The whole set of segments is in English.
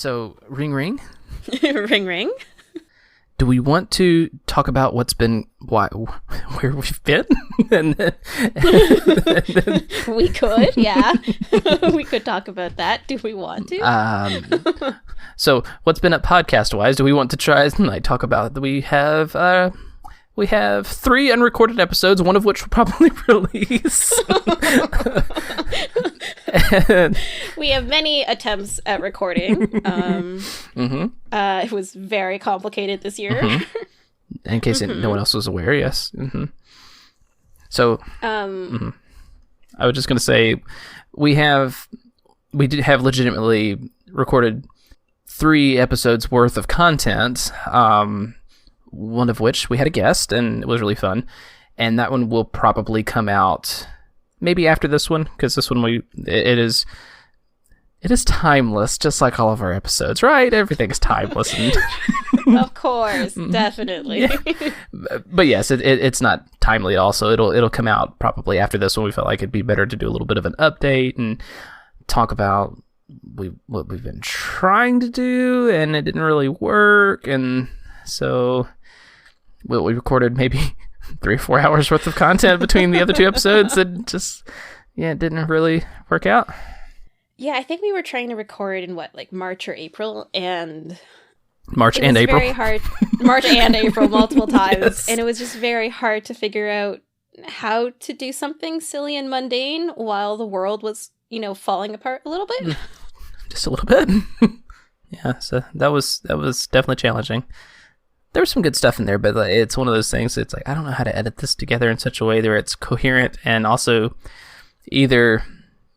So, ring ring. Ring ring. Do we want to talk about where we've been? and then, we could, yeah. We could talk about that. Do we want to? So, what's been up podcast-wise? Do we want to try talk about? We have 3 unrecorded episodes, one of which we'll probably release. And we have many attempts at recording. It was very complicated this year. In case no one else was aware, yes. So, I was just going to say, we did have legitimately recorded 3 episodes worth of content, one of which we had a guest, and it was really fun. And that one will probably come out maybe after this one, because this one it is timeless, just like all of our episodes, right? Everything is timeless. Of course, definitely. Yeah. But yes, it's not timely at all, so it'll come out probably after this one. We felt like it'd be better to do a little bit of an update and talk about what we've been trying to do, and it didn't really work, and so we recorded maybe 3 or 4 hours worth of content between the other 2 episodes that just, it didn't really work out. Yeah, I think we were trying to record in March or April, and March and April. Very hard. March and April multiple times, Yes. And it was just very hard to figure out how to do something silly and mundane while the world was, falling apart a little bit. Just a little bit. Yeah, so that was definitely challenging. There was some good stuff in there, but it's one of those things that's I don't know how to edit this together in such a way that it's coherent and also either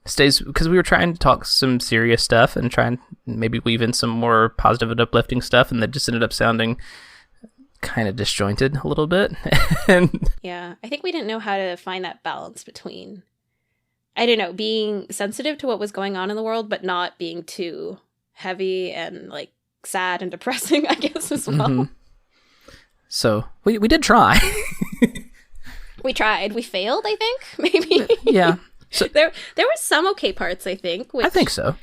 stays, because we were trying to talk some serious stuff and try and maybe weave in some more positive and uplifting stuff, and that just ended up sounding kind of disjointed a little bit. And yeah, I think we didn't know how to find that balance between, I don't know, being sensitive to what was going on in the world, but not being too heavy and sad and depressing, I guess, as well. Mm-hmm. So we did try. We tried. We failed, I think, maybe. Yeah. So there were some okay parts, I think. I think so.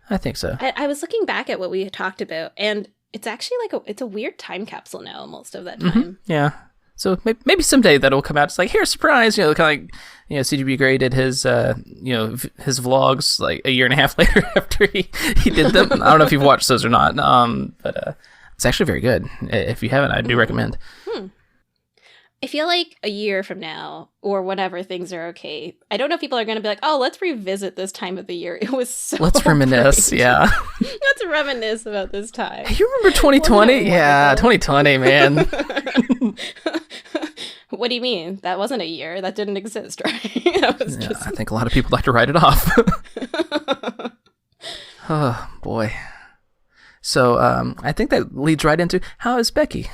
I was looking back at what we had talked about, and it's actually it's a weird time capsule now most of that time. Mm-hmm. Yeah. So maybe someday that'll come out. It's here's a surprise, kind of CGB Grey did his, his vlogs a year and a half later after he did them. I don't know if you've watched those or not, but it's actually very good. If you haven't, I do recommend. I feel like a year from now, or whenever things are okay, I don't know if people are going to be oh, let's revisit this time of the year. It was so Let's reminisce, great. Yeah. Let's reminisce about this time. Hey, you remember 2020? Yeah, 2020, man. What do you mean? That wasn't a year. That didn't exist, right? That was just... I think a lot of people like to write it off. Oh, boy. So, I think that leads right into, how is Becky?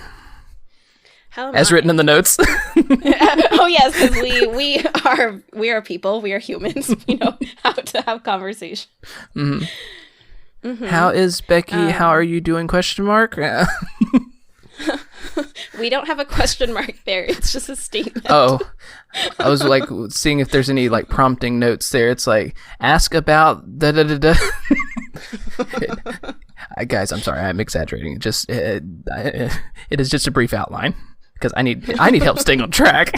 As written in the notes. Oh yes, because we are people. We are humans. We know how to have conversation. Mm-hmm. Mm-hmm. How is Becky? How are you doing? Question mark. We don't have a question mark there. It's just a statement. Oh, I was seeing if there's any prompting notes there. It's ask about da da da da. Guys, I'm sorry, I'm exaggerating. Just it is just a brief outline. Because I need help staying on track.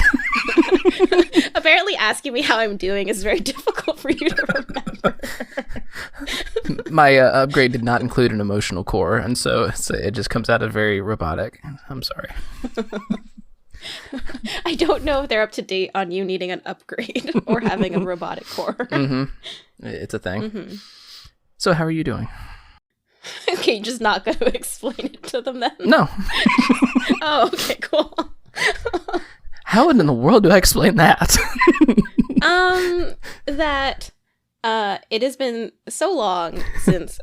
Apparently asking me how I'm doing is very difficult for you to remember. My upgrade did not include an emotional core, and so it just comes out of very robotic. I'm sorry. I don't know if they're up to date on you needing an upgrade or having a robotic core. Mm-hmm. It's a thing. Mm-hmm. So how are you doing? Okay, you're just not going to explain it to them then? No. Oh, okay, cool. How in the world do I explain that? That it has been so long since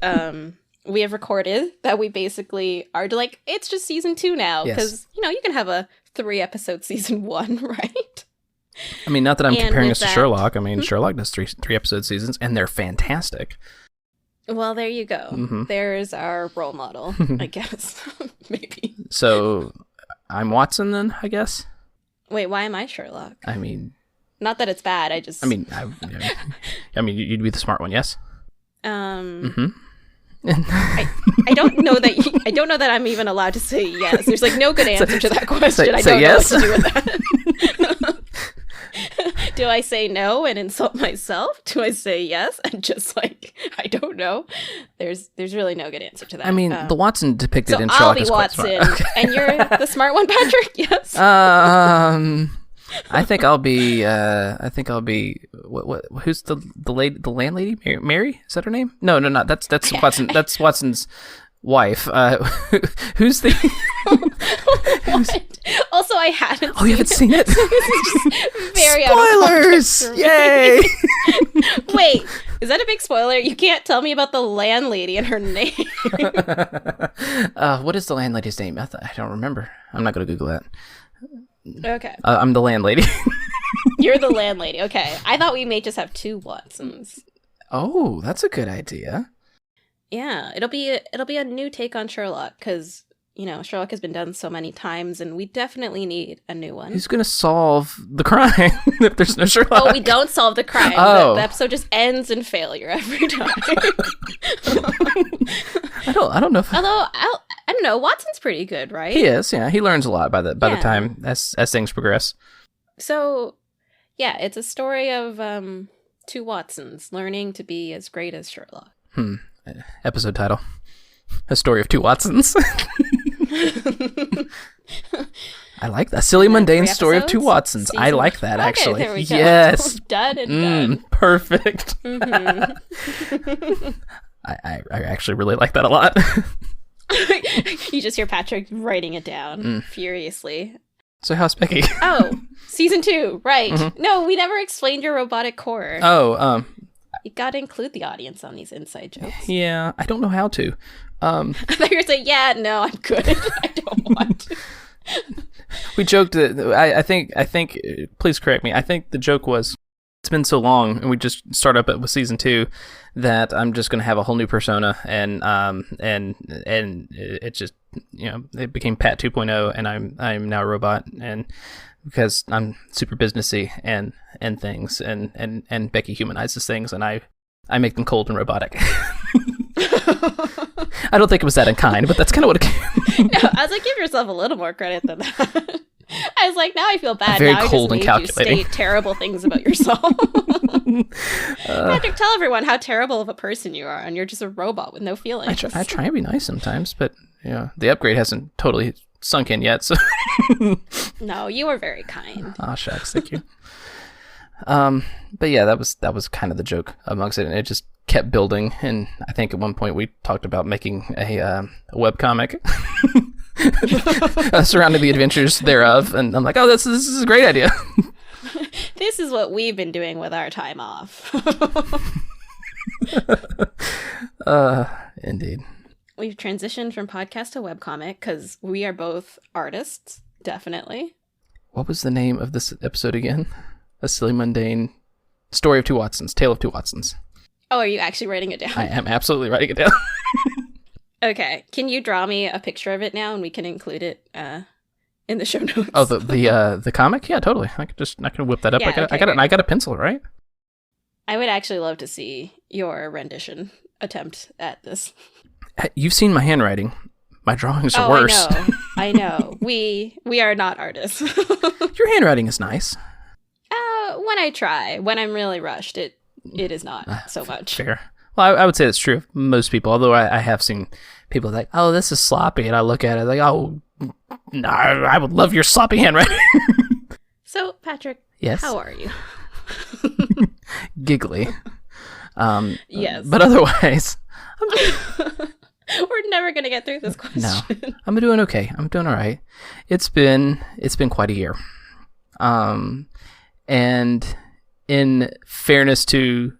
we have recorded that we basically are it's just season 2 now. Because, you can have a 3-episode season 1, right? I mean, not that I'm comparing us to Sherlock. I mean, Sherlock does 3-episode seasons, and they're fantastic. Well, there you go. Mm-hmm. There's our role model, I guess. Maybe. So, I'm Watson then, I guess? Wait, why am I Sherlock? I mean... Not that it's bad, I mean, you'd be the smart one, yes? Yeah, I don't know that I don't know that I'm even allowed to say yes. There's like no good answer to that question. I don't yes? know what to do with that. Do I say no and insult myself? Do I say yes and just like I don't know? There's really no good answer to that. I mean, the Watson depicted in Sherlock is I'll be Watson, okay. And you're the smart one, Patrick. Yes. I think I'll be. What? Who's the lady? The landlady? Mary? Is that her name? No, not that's Watson. That's Watson's wife. Who's the? Also, I haven't. Oh, you haven't seen it? So this is just very spoilers! Yay! Wait, is that a big spoiler? You can't tell me about the landlady and her name. What is the landlady's name? I don't remember. I'm not going to Google that. Okay. I'm the landlady. You're the landlady. Okay. I thought we may just have two Watsons. Oh, that's a good idea. Yeah, it'll be a new take on Sherlock because Sherlock has been done so many times, and we definitely need a new one. Who's going to solve the crime if there's no Sherlock? Oh, we don't solve the crime. Oh. The episode just ends in failure every time. I don't know. Although I don't know, Watson's pretty good, right? He is. Yeah, he learns a lot by the time as things progress. So, yeah, it's a story of two Watsons learning to be as great as Sherlock. Episode title: A Story of Two Watsons. I like that. Silly Mundane Story of Two Watsons. I like that, actually. There we go. Yes. Done and done. Perfect. Mm-hmm. I actually really like that a lot. You just hear Patrick writing it down furiously. So how's Becky? Oh, season 2, right. Mm-hmm. No, we never explained your robotic core. Oh, you gotta include the audience on these inside jokes. Yeah, I don't know how to. I thought you were saying, yeah, no, I'm good. I don't want to. We joked that I think please correct me. I think the joke was it's been so long and we just start up with season 2 that I'm just going to have a whole new persona and it just it became Pat 2.0 and I'm now a robot and because I'm super businessy and things and Becky humanizes things and I make them cold and robotic. I don't think it was that unkind, but that's kind of what it came. No, I was like, give yourself a little more credit than that. I was like, now I feel bad. Very now cold I and just made calculating. you state terrible things about yourself. Patrick, tell everyone how terrible of a person you are, and you're just a robot with no feelings. I try and be nice sometimes, but the upgrade hasn't totally sunk in yet. So no, you are very kind. Oh shucks, thank you. But yeah, that was kind of the joke amongst it, and it just kept building. And I think at one point we talked about making a webcomic surrounding the adventures thereof, and I'm like, oh, this is a great idea. This is what we've been doing with our time off. Indeed. We've transitioned from podcast to webcomic because we are both artists, definitely. What was the name of this episode again? A Silly Mundane Story of Two Watsons, Tale of Two Watsons. Oh, are you actually writing it down? I am absolutely writing it down. Okay, can you draw me a picture of it now, and we can include it in the show notes? Oh, the comic? Yeah, totally. I can whip that up. Yeah, I got a pencil, right? I would actually love to see your rendition attempt at this. You've seen my handwriting. My drawings are worse. I know. We are not artists. Your handwriting is nice. When I try, when I'm really rushed, it is not so much. Fair. Well, I would say that's true of most people, although I have seen people like, oh, this is sloppy, and I look at it like, oh, no, I would love your sloppy handwriting. So, Patrick, yes? How are you? Giggly. Yes. But otherwise... We're never going to get through this question. No, I'm doing okay. I'm doing all right. It's been quite a year. And in fairness to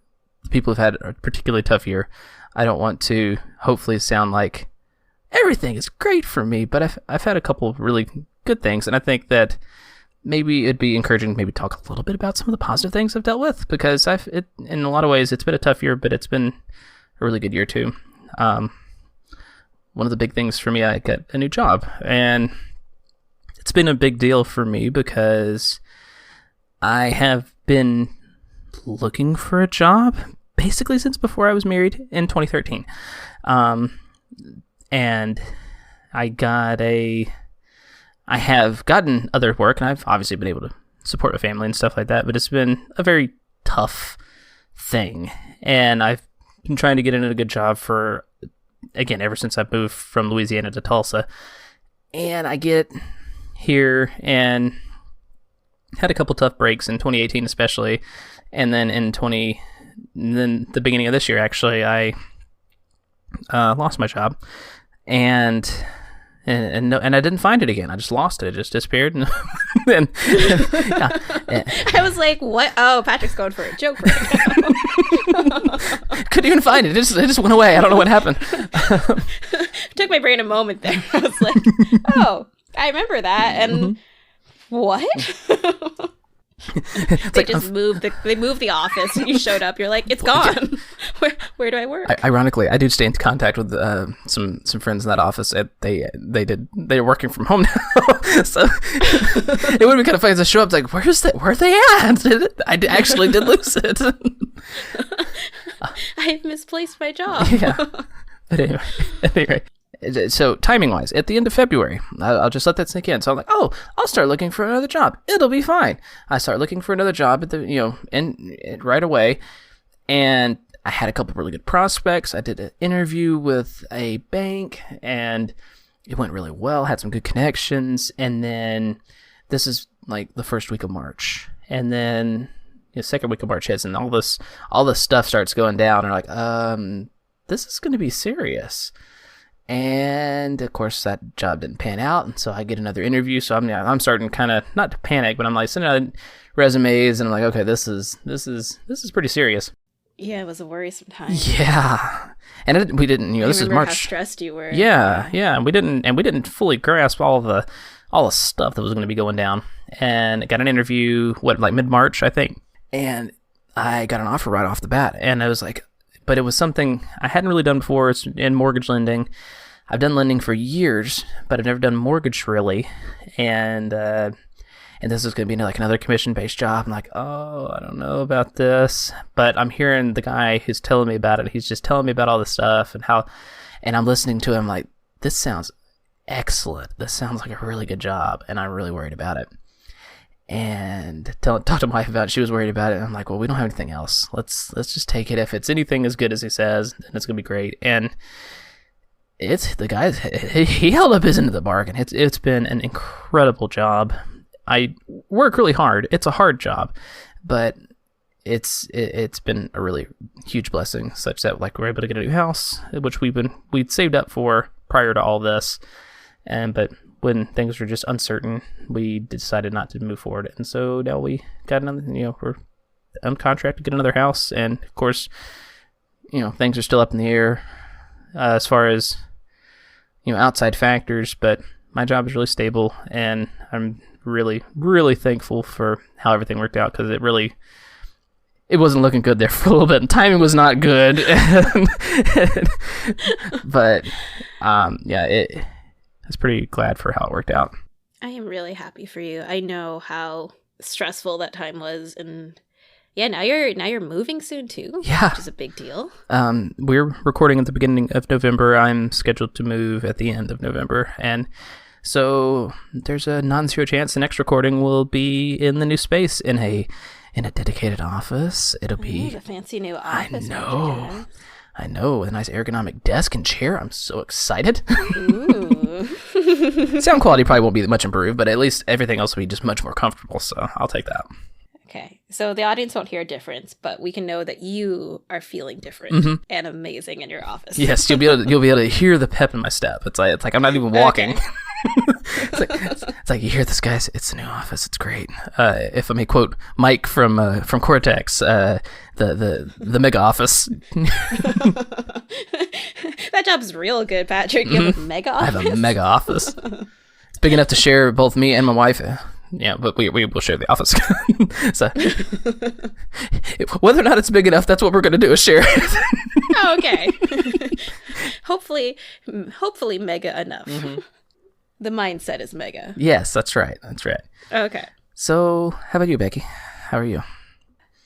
the people who've had a particularly tough year, I don't want to hopefully sound like everything is great for me, but I've had a couple of really good things, and I think that maybe it'd be encouraging to maybe talk a little bit about some of the positive things I've dealt with, because in a lot of ways, it's been a tough year, but it's been a really good year too. One of the big things for me, I got a new job, and it's been a big deal for me because I have been looking for a job basically since before I was married in 2013. And I have gotten other work, and I've obviously been able to support my family and stuff like that, but it's been a very tough thing. And I've been trying to get into a good job for, again, ever since I moved from Louisiana to Tulsa. And I get here and had a couple tough breaks in 2018 especially. And then then the beginning of this year, actually, I lost my job. And I didn't find it again. I just lost it. It just disappeared. And I was like, what? Oh, Patrick's going for a joke right now. Couldn't even find it. It just went away. I don't know what happened. Took my brain a moment there. I was like, oh, I remember that. And what? They moved the office, and you showed up. You're like, it's gone. Where do I work? Ironically, I do stay in contact with some friends in that office. They're working from home now, so it would be kind of funny to show up. Like, where are they at? I actually did lose it. I've misplaced my job. Yeah, but anyway. So timing-wise, at the end of February, I'll just let that sink in. So I'm like, oh, I'll start looking for another job. It'll be fine. I start looking for another job right away, and I had a couple really good prospects. I did an interview with a bank, and it went really well. Had some good connections, and then this is like the first week of March, and then the second week of March hits, and all this stuff starts going down. And I'm like, this is going to be serious. And of course that job didn't pan out, and so I get another interview. So I'm starting kind of not to panic, but I'm like sending out resumes, and I'm like, okay, this is pretty serious. Yeah, it was a worrisome time. Yeah, and we didn't, this is March. How stressed you were. Yeah, and we didn't fully grasp all the stuff that was going to be going down. And I got an interview mid-March, I think, and I got an offer right off the bat, and I was like. But it was something I hadn't really done before. It's in mortgage lending. I've done lending for years, but I've never done mortgage really. And this is going to be like another commission-based job. I'm like, oh, I don't know about this. But I'm hearing the guy who's telling me about it. He's just telling me about all this stuff and I'm listening to him like, this sounds excellent. This sounds like a really good job, and I'm really worried about it. And talked to my wife about it. She was worried about it, and I'm like, well, we don't have anything else. Let's just take it. If it's anything as good as he says, then it's gonna be great. And it's the guy. He held up his end of the bargain. It's been an incredible job. I work really hard. It's a hard job, but it's been a really huge blessing, such that we're able to get a new house, which we'd saved up for prior to all this, but when things were just uncertain, we decided not to move forward. And so now we got another, we're on contract to get another house. And of course, things are still up in the air as far as, outside factors, but my job is really stable, and I'm really, really thankful for how everything worked out, because it wasn't looking good there for a little bit, and timing was not good. But, I was pretty glad for how it worked out. I am really happy for you. I know how stressful that time was, and yeah, now you're moving soon too. Yeah, which is a big deal. We're recording at the beginning of November. I'm scheduled to move at the end of November, and so there's a non-zero chance the next recording will be in the new space in a dedicated office. It'll be the fancy new office. I know, with a nice ergonomic desk and chair. I'm so excited. Ooh. Sound quality probably won't be much improved, but at least everything else will be just much more comfortable, so I'll take that. Okay, so the audience won't hear a difference, but we can know that you are feeling different and amazing in your office. Yes, you'll be able to hear the pep in my step. It's like I'm not even walking. Okay. it's like you hear this, guys. It's the new office. It's great. If I may quote Mike from Cortex, the mega office. That job's real good, Patrick. You have a mega office. I have a mega office. It's big enough to share both me and my wife. Yeah, but we will share the office. So whether or not it's big enough, that's what we're going to do, is share it. Oh, okay. Hopefully mega enough. Mm-hmm. The mindset is mega. Yes, that's right. Okay. So, how about you, Becky? How are you?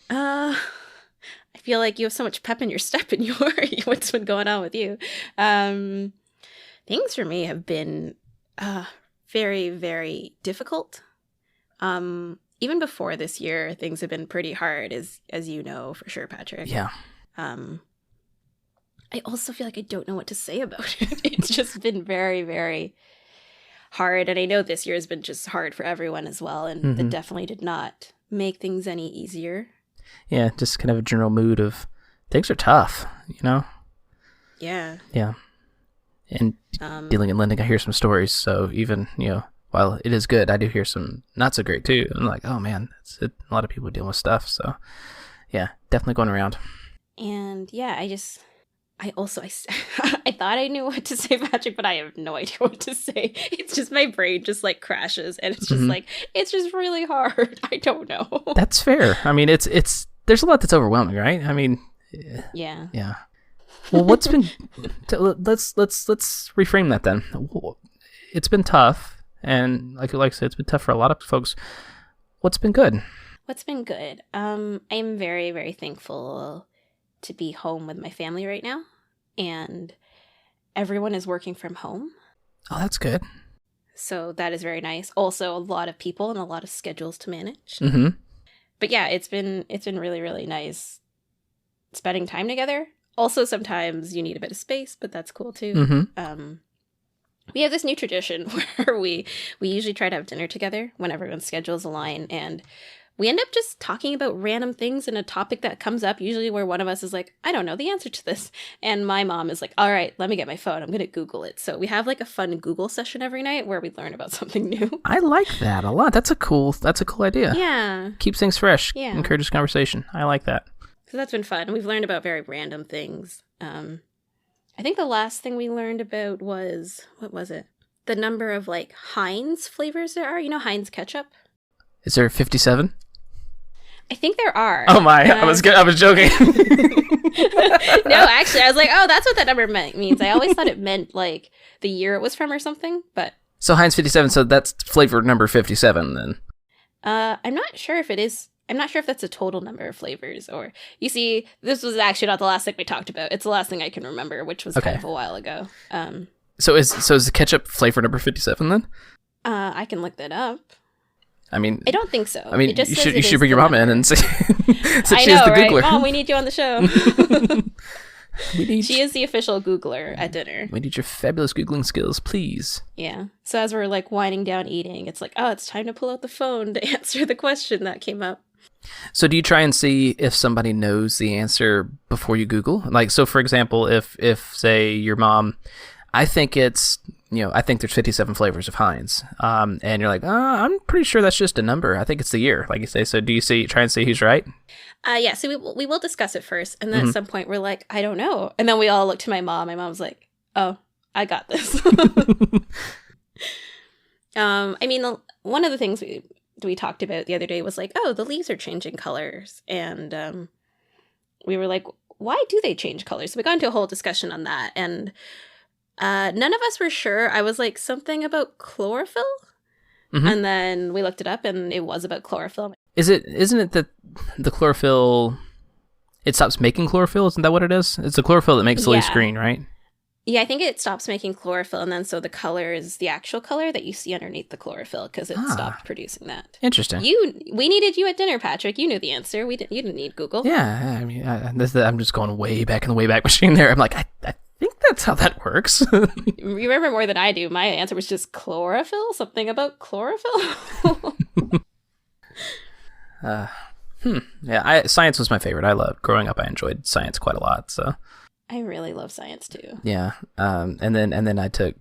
I feel like you have so much pep in your step in what's been going on with you. Things for me have been very, very difficult. Even before this year, things have been pretty hard, as you know for sure, Patrick. Yeah. I also feel like I don't know what to say about it. It's just been very, very hard. And I know this year has been just hard for everyone as well. And it definitely did not make things any easier. Yeah, just kind of a general mood of things are tough, you know? Yeah. Yeah. And dealing and lending, I hear some stories. So even, you know, while it is good, I do hear some not so great too. I'm like, oh man, a lot of people dealing with stuff. So yeah, definitely going around. And yeah, I thought I knew what to say, Patrick, but I have no idea what to say. It's just my brain just like crashes, and it's just like, it's just really hard. I don't know. That's fair. I mean, it's there's a lot that's overwhelming, right? I mean, yeah. Well, what's been? Let's reframe that then. It's been tough, and like I said, it's been tough for a lot of folks. What's been good? What's been good? I'm very, very thankful to be home with my family right now, and everyone is working from home. Oh, that's good. So that is very nice. Also, a lot of people and a lot of schedules to manage. Mm-hmm. But yeah, it's been really, really nice spending time together. Also, sometimes you need a bit of space, but that's cool too. Mm-hmm. We have this new tradition where we usually try to have dinner together when everyone's schedules align, and we end up just talking about random things in a topic that comes up, usually where one of us is like, I don't know the answer to this. And my mom is like, all right, let me get my phone. I'm going to Google it. So we have like a fun Google session every night where we learn about something new. I like that a lot. That's a cool idea. Yeah. Keeps things fresh. Yeah. Encourages conversation. I like that. So that's been fun. We've learned about very random things. I think the last thing we learned about was, what was it? The number of like Heinz flavors there are. You know Heinz ketchup? Is there 57? I think there are. Oh my, I was joking. No, actually, I was like, oh, that's what that number means. I always thought it meant like the year it was from or something, but... So Heinz 57, so that's flavor number 57 then. I'm not sure if it is... I'm not sure if that's a total number of flavors, or... You see, this was actually not the last thing we talked about. It's the last thing I can remember, which was kind of a while ago. So is the ketchup flavor number 57 then? I can look that up. I mean, I don't think so. I mean, you should bring your mom in and say, I know, right? Googler. Mom, we need you on the show. She is the official Googler at dinner. We need your fabulous Googling skills, please. Yeah. So as we're like winding down eating, it's like, oh, it's time to pull out the phone to answer the question that came up. So do you try and see if somebody knows the answer before you Google? Like, so for example, if say your mom, I think there's 57 flavors of Heinz. And you're like, I'm pretty sure that's just a number. I think it's the year, like you say. So do you try and see who's right? Yeah, so we will discuss it first. And then at some point we're like, I don't know. And then we all look to my mom. My mom's like, oh, I got this. I mean, one of the things we talked about the other day was like, oh, the leaves are changing colors. And we were like, why do they change colors? So we got into a whole discussion on that. And none of us were sure. I was like, something about chlorophyll? And then we looked it up, and it was about chlorophyll. Isn't it that the chlorophyll, it stops making chlorophyll? Isn't that what it is? It's the chlorophyll that makes the leaves green, right? Yeah, I think it stops making chlorophyll, and then so the color is the actual color that you see underneath the chlorophyll because it stopped producing that. Interesting. We needed you at dinner, Patrick. You knew the answer. You didn't need Google. Yeah, I mean, I'm just going way back in the Wayback Machine there. I'm like, I think that's how that works. You remember more than I do. My answer was just chlorophyll, something about chlorophyll. Yeah, science was my favorite. Growing up, I enjoyed science quite a lot. So I really love science too. Yeah, and then I took,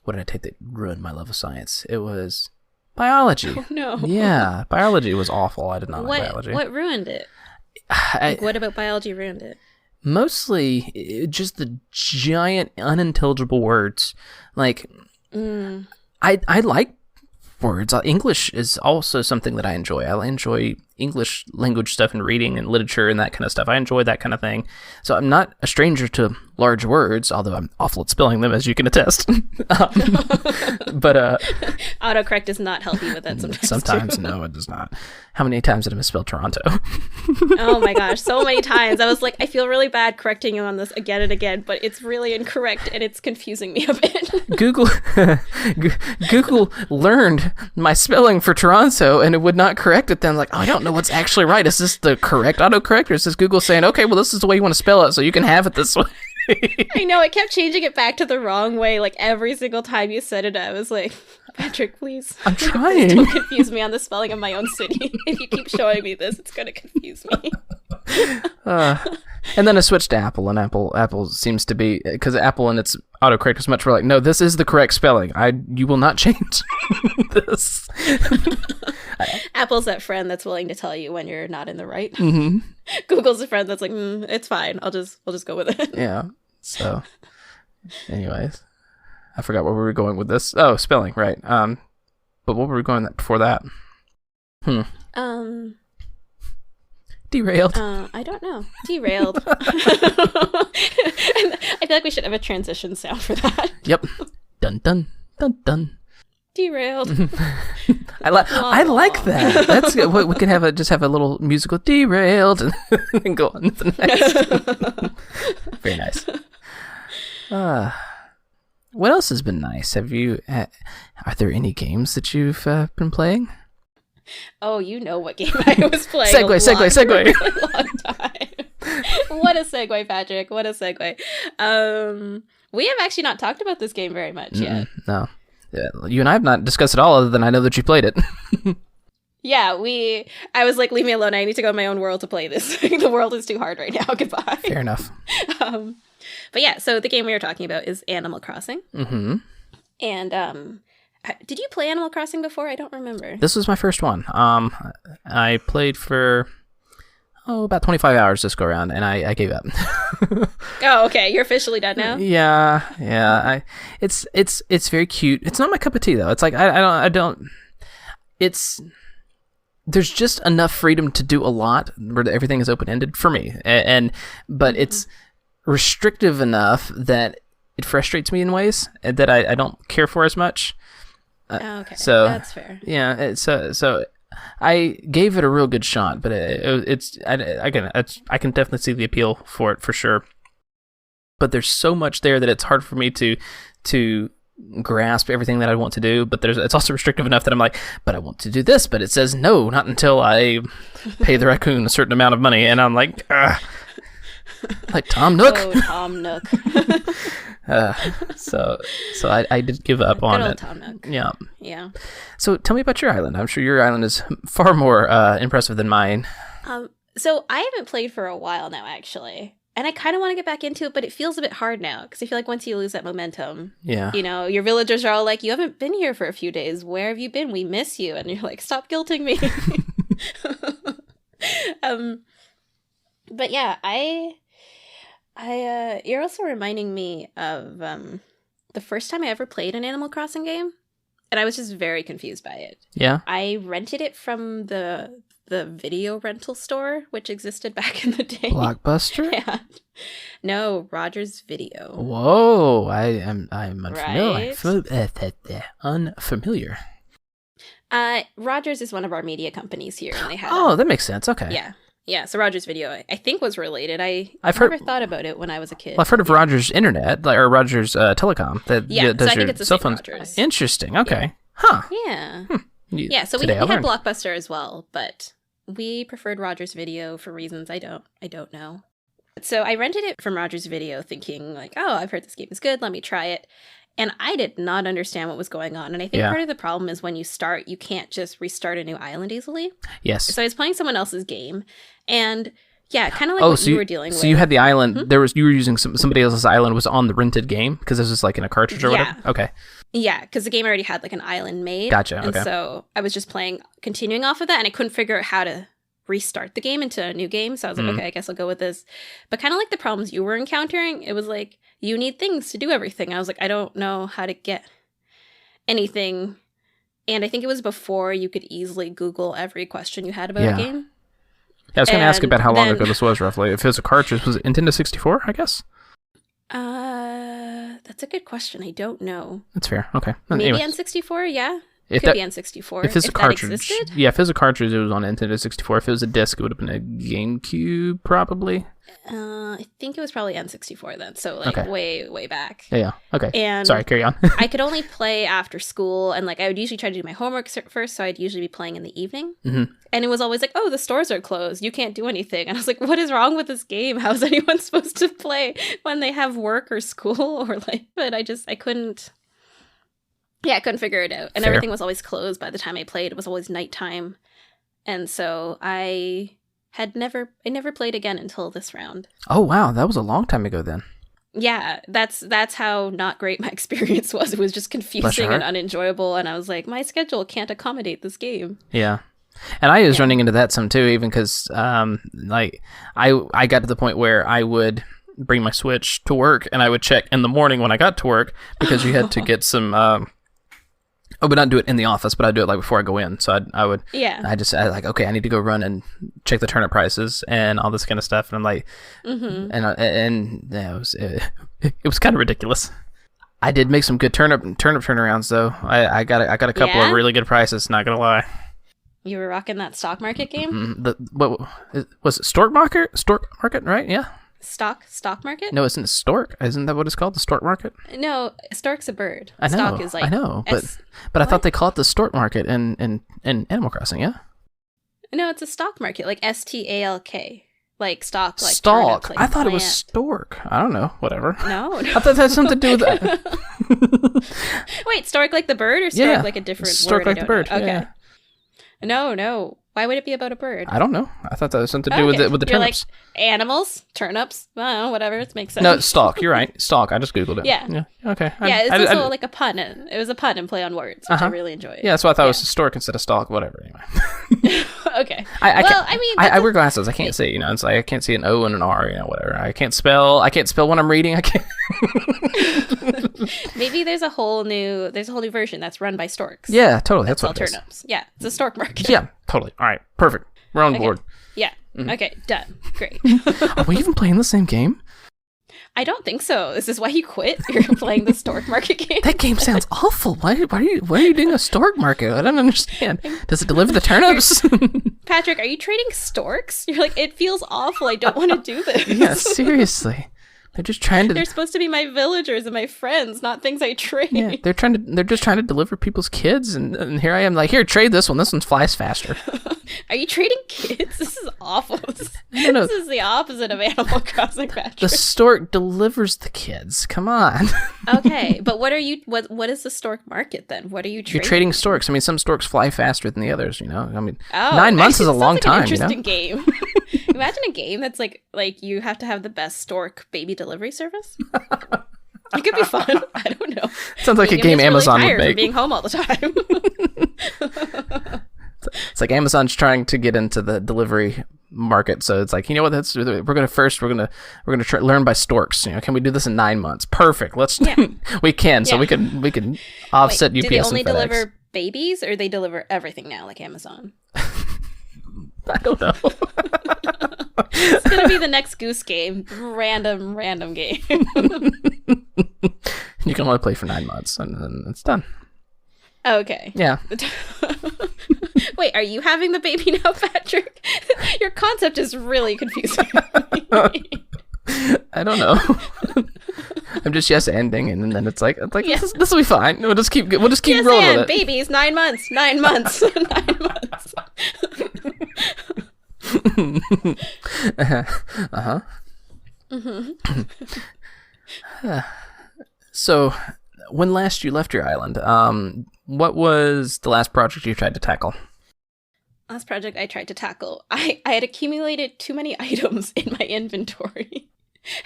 what did I take that ruined my love of science? It was biology. Oh no. Yeah, biology was awful. I did not like biology. What ruined it? What about biology ruined it? Mostly just the giant unintelligible words. Like, I like words. English is also something that I enjoy. I enjoy English language stuff and reading and literature and that kind of stuff. I enjoy that kind of thing. So I'm not a stranger to large words, although I'm awful at spelling them, as you can attest. But autocorrect does not help you with that sometimes. Sometimes, no, it does not. How many times did I misspell Toronto? Oh my gosh, so many times. I was like, I feel really bad correcting you on this again and again, but it's really incorrect and it's confusing me a bit. Google learned my spelling for Toronto and it would not correct it. Then like, oh, I don't know what's actually right. Is this the correct autocorrect, or is this Google saying, okay, well, this is the way you want to spell it, so you can have it this way? I know, it kept changing it back to the wrong way, like every single time you said it. I was like, Patrick, please. I'm trying. Don't confuse me on the spelling of my own city. If you keep showing me this, it's going to confuse me. And then I switched to Apple, and Apple seems to be, because Apple and its autocorrect is much more like, no, this is the correct spelling. You will not change this. Apple's that friend that's willing to tell you when you're not in the right. Mm-hmm. Google's a friend that's like, it's fine. We'll just go with it. Yeah. So, anyways, I forgot where we were going with this. Oh, spelling, right? But what were we going before that? Derailed. I don't know. Derailed. I feel like we should have a transition sound for that. Yep. Dun dun dun dun. Derailed. I like that. That's good. We can just have a little musical derailed and go on to the next. Very nice. What else has been nice? Are there any games that you've been playing? Oh, you know what game I was playing. Segue. For a really long time. What a segue, Patrick. What a segue. We have actually not talked about this game very much yet. No. You and I have not discussed it all, other than I know that you played it. Yeah, I was like, leave me alone. I need to go in my own world to play this. The world is too hard right now. Goodbye. Fair enough. But yeah, so the game we were talking about is Animal Crossing. Mm-hmm. And did you play Animal Crossing before? I don't remember. This was my first one. I played for about 25 hours this go around, and I gave up. Oh, okay. You're officially done now? Yeah. It's very cute. It's not my cup of tea though. It's like there's just enough freedom to do a lot where everything is open-ended for me. But it's restrictive enough that it frustrates me in ways that I don't care for as much. Okay. So that's fair. Yeah. So I gave it a real good shot, but I can definitely see the appeal for it for sure. But there's so much there that it's hard for me to grasp everything that I want to do. But it's also restrictive enough that I'm like, but I want to do this, but it says no, not until I pay the raccoon a certain amount of money, and I'm like, like Tom Nook. Oh, Tom Nook. So I did give up on it. Tom Nook. Yeah. So tell me about your island. I'm sure your island is far more impressive than mine. So I haven't played for a while now, actually. And I kind of want to get back into it, but it feels a bit hard now because I feel like once you lose that momentum, your villagers are all like, you haven't been here for a few days. Where have you been? We miss you. And you're like, stop guilting me. But yeah, you're also reminding me of the first time I ever played an Animal Crossing game, and I was just very confused by it. Yeah. I rented it from the video rental store, which existed back in the day. Blockbuster? Yeah. No, Rogers Video. Whoa, I'm unfamiliar. Right? Unfamiliar. Rogers is one of our media companies here, and they have. That makes sense. Okay. Yeah. So Rogers Video, I think, was related. I've never thought about it when I was a kid. Well, I've heard of Rogers Internet, or Rogers Telecom. That does so I think it's the cell same phone. Rogers. Interesting. Okay. Yeah. Huh. Yeah. Yeah. So we had Blockbuster as well, but we preferred Rogers Video for reasons I don't know. So I rented it from Rogers Video, thinking like, oh, I've heard this game is good. Let me try it. And I did not understand what was going on. And I think part of the problem is when you start, you can't just restart a new island easily. Yes. So I was playing someone else's game, and kind of like what you were dealing with. So you had the island. You were using somebody else's island was on the rented game because this was like in a cartridge or whatever. Okay. Yeah, because the game already had like an island made. Gotcha. And so I was just continuing off of that, and I couldn't figure out how to restart the game into a new game. So I was like, okay, I guess I'll go with this. But kind of like the problems you were encountering, it was like, you need things to do everything. I was like, I don't know how to get anything. And I think it was before you could easily Google every question you had about a game. Yeah, I was going to ask about how long ago this was, roughly. If it was a cartridge, was it Nintendo 64, I guess? That's a good question. I don't know. That's fair. Okay. Maybe Anyways. N64, yeah. Could be N64. If it's a cartridge, yeah, if it was a cartridge, it was on Nintendo 64. If it was a disc, it would have been a GameCube, probably. I think it was probably N64 then, so like way back. Yeah. Okay. And sorry, carry on. I could only play after school, and like I would usually try to do my homework first, so I'd usually be playing in the evening. Mm-hmm. And it was always like, oh, the stores are closed, you can't do anything. And I was like, what is wrong with this game? How is anyone supposed to play when they have work or school or like? But I couldn't. Yeah, I couldn't figure it out. And everything was always closed by the time I played. It was always nighttime. And so I never played again until this round. Oh, wow. That was a long time ago then. Yeah, that's how not great my experience was. It was just confusing and unenjoyable. And I was like, my schedule can't accommodate this game. Yeah. And I was running into that some too, even because like I got to the point where I would bring my Switch to work and I would check in the morning when I got to work because you had to get some... I would not do it in the office, but I'd do it like before I go in. So I would, I like, okay, I need to go run and check the turnip prices and all this kind of stuff. And I'm like, and yeah, it was kind of ridiculous. I did make some good turnip turnarounds though. I got a couple of really good prices. Not gonna lie. You were rocking that stock market game. What was it? Stork market, right? Yeah. Stock market? No, isn't it stork? Isn't that what it's called? The stork market? No, stork's a bird. I know. Stock is like I know, but I thought they called it the stork market in Animal Crossing. Yeah. No, it's a stock market, like STALK, like stock, like stalk. Turnip, like I thought plant. It was stork. I don't know. Whatever. No. I thought that had something to do with that. Wait, stork like the bird, or stork like a different stork word? Like the bird. Know. Okay. Yeah. No. Why would it be about a bird? I don't know. I thought that was something to do with the You're turnips. Like animals, turnips, I don't know, whatever. It makes sense. No, stalk. You're right. Stalk. I just Googled it. Yeah. Okay. It's also like a pun. It was a pun and play on words, which I really enjoyed. Yeah, that's why I thought it was stork instead of stalk. Whatever. Anyway. Okay. I wear glasses. I can't see. It's like I can't see an O and an R. Whatever. I can't spell when I'm reading. I can't. Maybe there's a whole new version that's run by storks. Yeah, totally. That's what it turnips. Is. Yeah, it's a stork market. Yeah, totally. All right, perfect. We're on board. Yeah. Mm-hmm. Okay, done. Great. Are we even playing the same game? I don't think so. Is this why you quit? You're playing the stork market game? That game sounds awful. Why are you doing a stork market? I don't understand. Does it deliver the turnips? Patrick, are you trading storks? You're like, it feels awful. I don't want to do this. Yeah, seriously. They're just trying to. They're supposed to be my villagers and my friends, not things I trade. Yeah, they're just trying to deliver people's kids, and here I am, like, here, trade this one. This one flies faster. Are you trading kids? This is awful. This is the opposite of Animal Crossing, Patrick. The stork delivers the kids. Come on. Okay, but what is the stork market then? What are you trading? You're trading storks. I mean, some storks fly faster than the others. I mean, 9 months is a long time. An interesting game. Imagine a game that's like you have to have the best stork baby delivery service. It could be fun. I don't know. Sounds like a game Amazon would make. From being home all the time. It's like Amazon's trying to get into the delivery market, so it's like, you know what? We're gonna learn by storks. Can we do this in 9 months? Perfect. Let's. Yeah. We can. So we can offset UPS. Do they only and FedEx. deliver babies, or they deliver everything now, like Amazon? I don't know. It's gonna be the next Goose Game. Random game. You can only play for 9 months, and then it's done. Okay. Yeah. Wait, are you having the baby now, Patrick? Your concept is really confusing. I don't know. I'm just yes ending, and then it's like this will be fine. We'll just keep rolling with it. Babies, 9 months, 9 months, 9 months. So, when last you left your island, what was the last project you tried to tackle? Last project I tried to tackle, I had accumulated too many items in my inventory.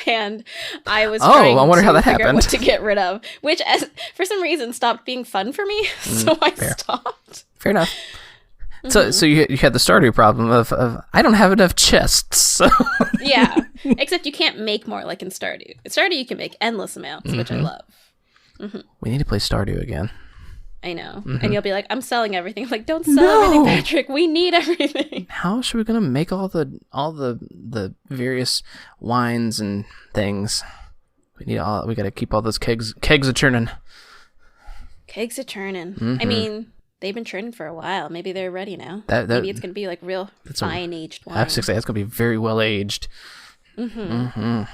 And I was trying I wonder how that figure out happened. what to get rid of, which for some reason stopped being fun for me, so I stopped. Fair enough. So you had the Stardew problem of I don't have enough chests. So. Yeah, except you can't make more like in Stardew. In Stardew you can make endless amounts, which I love. We need to play Stardew again. I know. And you'll be like, I'm selling everything. I'm like, don't sell everything, Patrick. We need everything. How should we gonna make all the various wines and things? We gotta keep all those kegs a churning. Kegs a churning. I mean, they've been churning for a while. Maybe they're ready now. Maybe it's gonna be like real fine aged wine. I have to say it's gonna be very well aged. There's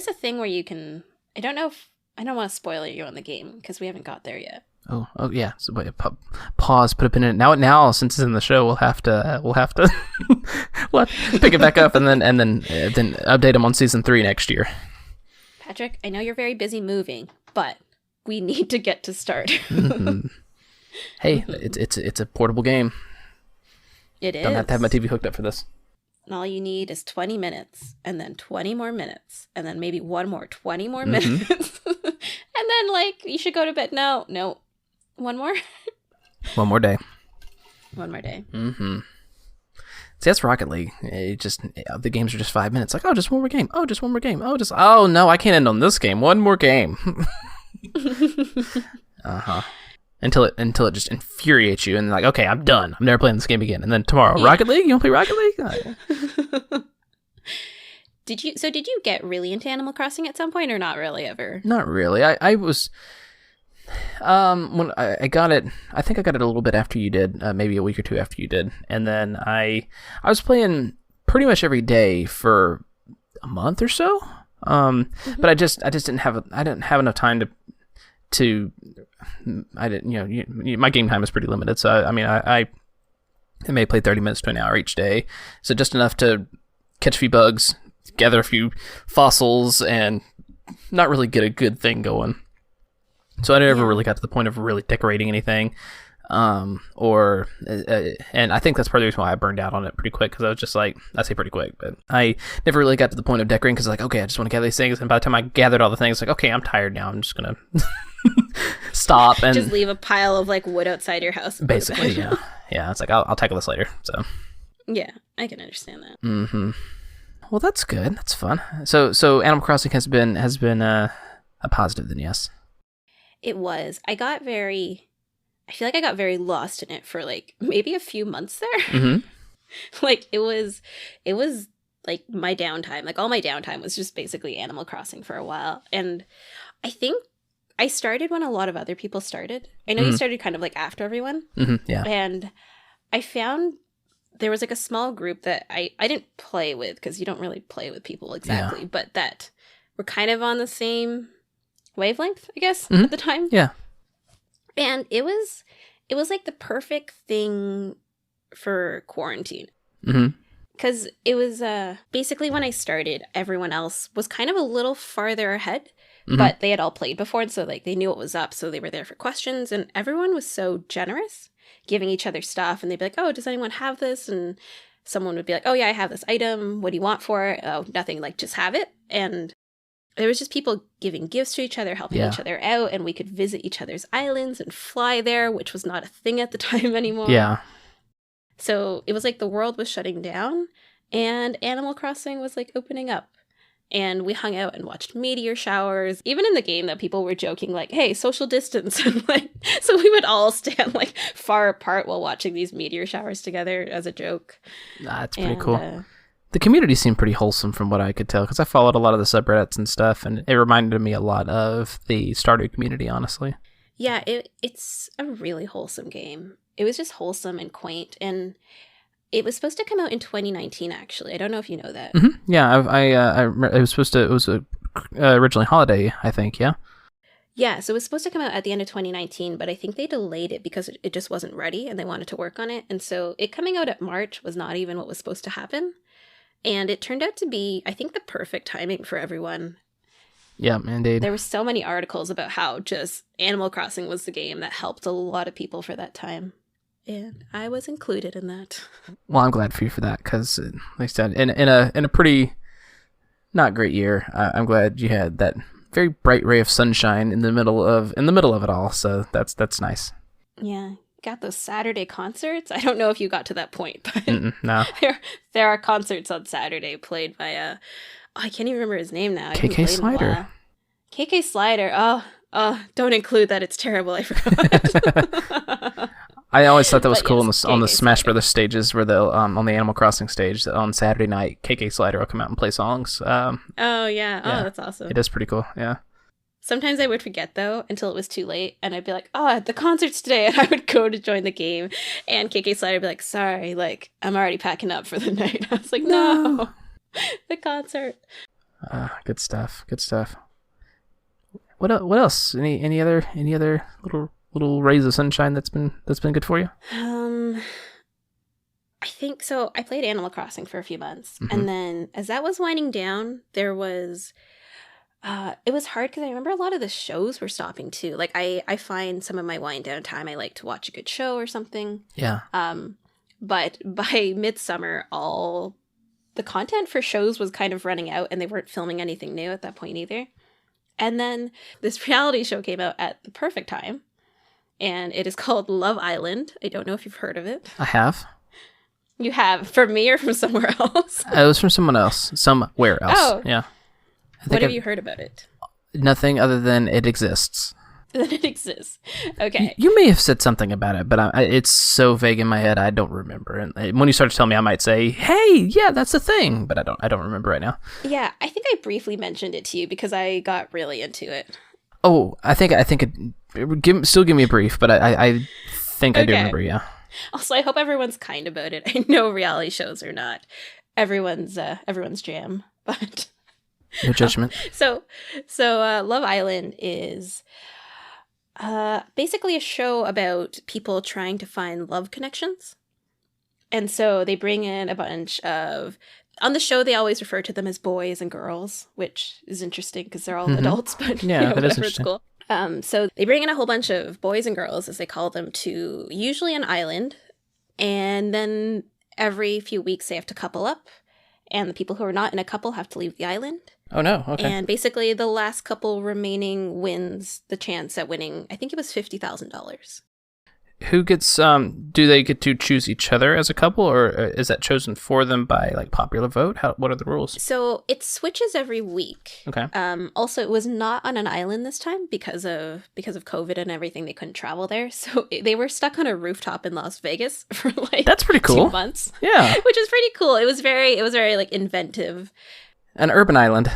a thing where you can. I don't want to spoil you on the game because we haven't got there yet. Oh yeah. So wait, pause. Put a pin in it. Now since it's in the show, we'll have to we'll have to pick it back up and then update them on season 3 next year. Patrick, I know you're very busy moving, but we need to get to start. Hey, it's a portable game. It is. Don't have to have my TV hooked up for this. And all you need is 20 minutes, and then 20 more minutes, and then maybe 20 more minutes. And then, like, you should go to bed. No. One more? One more day. One more day. See, that's Rocket League. The games are just 5 minutes. Like, just one more game. Just one more game. Oh, no, I can't end on this game. One more game. Until it just infuriates you and like, okay, I'm done. I'm never playing this game again. And then tomorrow, Rocket League? You want to play Rocket League? Did you get really into Animal Crossing at some point or not really ever? Not really. I was when I got it, I think I got it a little bit after you did, maybe a week or two after you did. And then I was playing pretty much every day for a month or so. But I just didn't have enough time to I didn't, my game time is pretty limited. So I may play 30 minutes to an hour each day. So just enough to catch a few bugs, gather a few fossils, and not really get a good thing going. So I never really got to the point of really decorating anything. And I think that's part of the reason why I burned out on it pretty quick, because I was just like, I say pretty quick, but I never really got to the point of decorating, because like, okay, I just want to gather these things, and by the time I gathered all the things, like, okay, I'm tired now, I'm just gonna stop and just leave a pile of like wood outside your house. Basically, yeah. It's like I'll tackle this later. So yeah, I can understand that. Well, that's good. That's fun. So Animal Crossing has been a positive then, yes. It was. I feel like I got very lost in it for like maybe a few months there. Like it was like my downtime. Like all my downtime was just basically Animal Crossing for a while. And I think I started when a lot of other people started. I know you started kind of like after everyone. Yeah. And I found there was like a small group that I didn't play with, because you don't really play with people exactly, but that were kind of on the same wavelength, I guess, at the time. Yeah. And it was like the perfect thing for quarantine. Because it was basically when I started, everyone else was kind of a little farther ahead, but they had all played before, and so like they knew what was up, so they were there for questions, and everyone was so generous, giving each other stuff, and they'd be like, oh, does anyone have this? And someone would be like, oh yeah, I have this item. What do you want for it? Oh, nothing, like just have it. And there was just people giving gifts to each other, helping each other out, and we could visit each other's islands and fly there, which was not a thing at the time anymore. Yeah. So it was like the world was shutting down, and Animal Crossing was like opening up. And we hung out and watched meteor showers. Even in the game, that people were joking like, hey, social distance. And like, so we would all stand like far apart while watching these meteor showers together as a joke. That's pretty cool. The community seemed pretty wholesome from what I could tell, because I followed a lot of the subreddits and stuff, and it reminded me a lot of the Stardew community, honestly. Yeah, it's a really wholesome game. It was just wholesome and quaint, and it was supposed to come out in 2019, actually. I don't know if you know that. Yeah, it was originally holiday, I think, yeah? Yeah, so it was supposed to come out at the end of 2019, but I think they delayed it because it just wasn't ready, and they wanted to work on it. And so it coming out at March was not even what was supposed to happen. And it turned out to be, I think, the perfect timing for everyone. Yeah, indeed. There were so many articles about how just Animal Crossing was the game that helped a lot of people for that time. And I was included in that. Well, I'm glad for you for that, because, like I said, in a pretty not great year, I'm glad you had that very bright ray of sunshine in the middle of it all. So that's nice. Yeah. Got those Saturday concerts. I don't know if you got to that point, but no. there are concerts on Saturday played by I can't even remember his name now. KK Slider. KK Slider. Oh, Don't include that. It's terrible. I forgot. I always thought that was cool yes, on the KK Smash Slider. Brothers stages where they'll on the Animal Crossing stage on Saturday night, KK Slider will come out and play songs. Oh, yeah. Yeah. Oh, that's awesome. It is pretty cool. Yeah. Sometimes I would forget, though, until it was too late, and I'd be like, the concert's today, and I would go to join the game, and KK Slider would be like, sorry, like, I'm already packing up for the night. I was like, no. The concert. Good stuff. Good stuff. What else? Any other little rays of sunshine that's been good for you? I think so. I played Animal Crossing for a few months, and then as that was winding down, there was it was hard because I remember a lot of the shows were stopping too. Like I find some of my wind down time I like to watch a good show or something. Yeah. But by midsummer, all the content for shows was kind of running out, and they weren't filming anything new at that point either. And then this reality show came out at the perfect time, and it is called Love Island. I don't know if you've heard of it. I have. You have? From me or from somewhere else? It was from someone else. Somewhere else. Oh. Yeah. What have you heard about it? Nothing other than it exists. That it exists. Okay. You may have said something about it, but it's so vague in my head, I don't remember. And when you start to tell me, I might say, "Hey, yeah, that's the thing," but I don't remember right now. Yeah, I think I briefly mentioned it to you because I got really into it. Oh, I think still give me a brief, but I think I do remember. Yeah. Also, I hope everyone's kind about it. I know reality shows are not everyone's jam, but no judgment. So Love Island is basically a show about people trying to find love connections. And so they bring in a bunch of, on the show they always refer to them as boys and girls, which is interesting because they're all adults, but yeah, that is whatever, it's interesting. cool. So they bring in a whole bunch of boys and girls, as they call them, to usually an island, and then every few weeks they have to couple up, and the people who are not in a couple have to leave the island. Oh no, okay. And basically the last couple remaining wins the chance at winning, I think it was $50,000. Who gets do they get to choose each other as a couple, or is that chosen for them by like popular vote? What are the rules? So it switches every week. Okay. Also, it was not on an island this time because of COVID and everything. They couldn't travel there, so they were stuck on a rooftop in Las Vegas for like that's pretty cool. 2 months. Yeah, which is pretty cool. It was very like inventive. An urban island.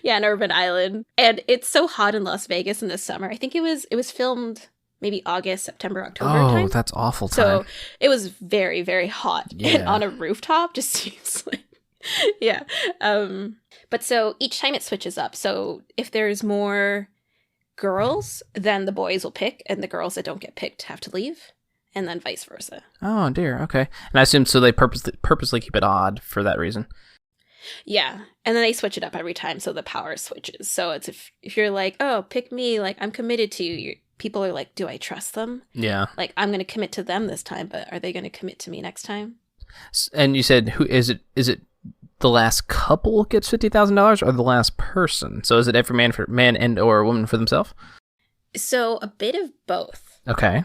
Yeah, an urban island, and it's so hot in Las Vegas in the summer. I think it was filmed maybe August, September, October time. Oh, that's awful time. So it was very, very hot. Yeah. And on a rooftop just seems like, yeah. But so each time it switches up. So if there's more girls, then the boys will pick, and the girls that don't get picked have to leave, and then vice versa. Oh dear. Okay. And I assume so they purposely keep it odd for that reason. Yeah. And then they switch it up every time, so the power switches. So it's if you're like, oh, pick me, like I'm committed to you, people are like, do I trust them? Yeah. Like, I'm going to commit to them this time, but are they going to commit to me next time? And you said, who is it? Is it the last couple gets $50,000 or the last person? So is it every man and or woman for themselves? So a bit of both. Okay.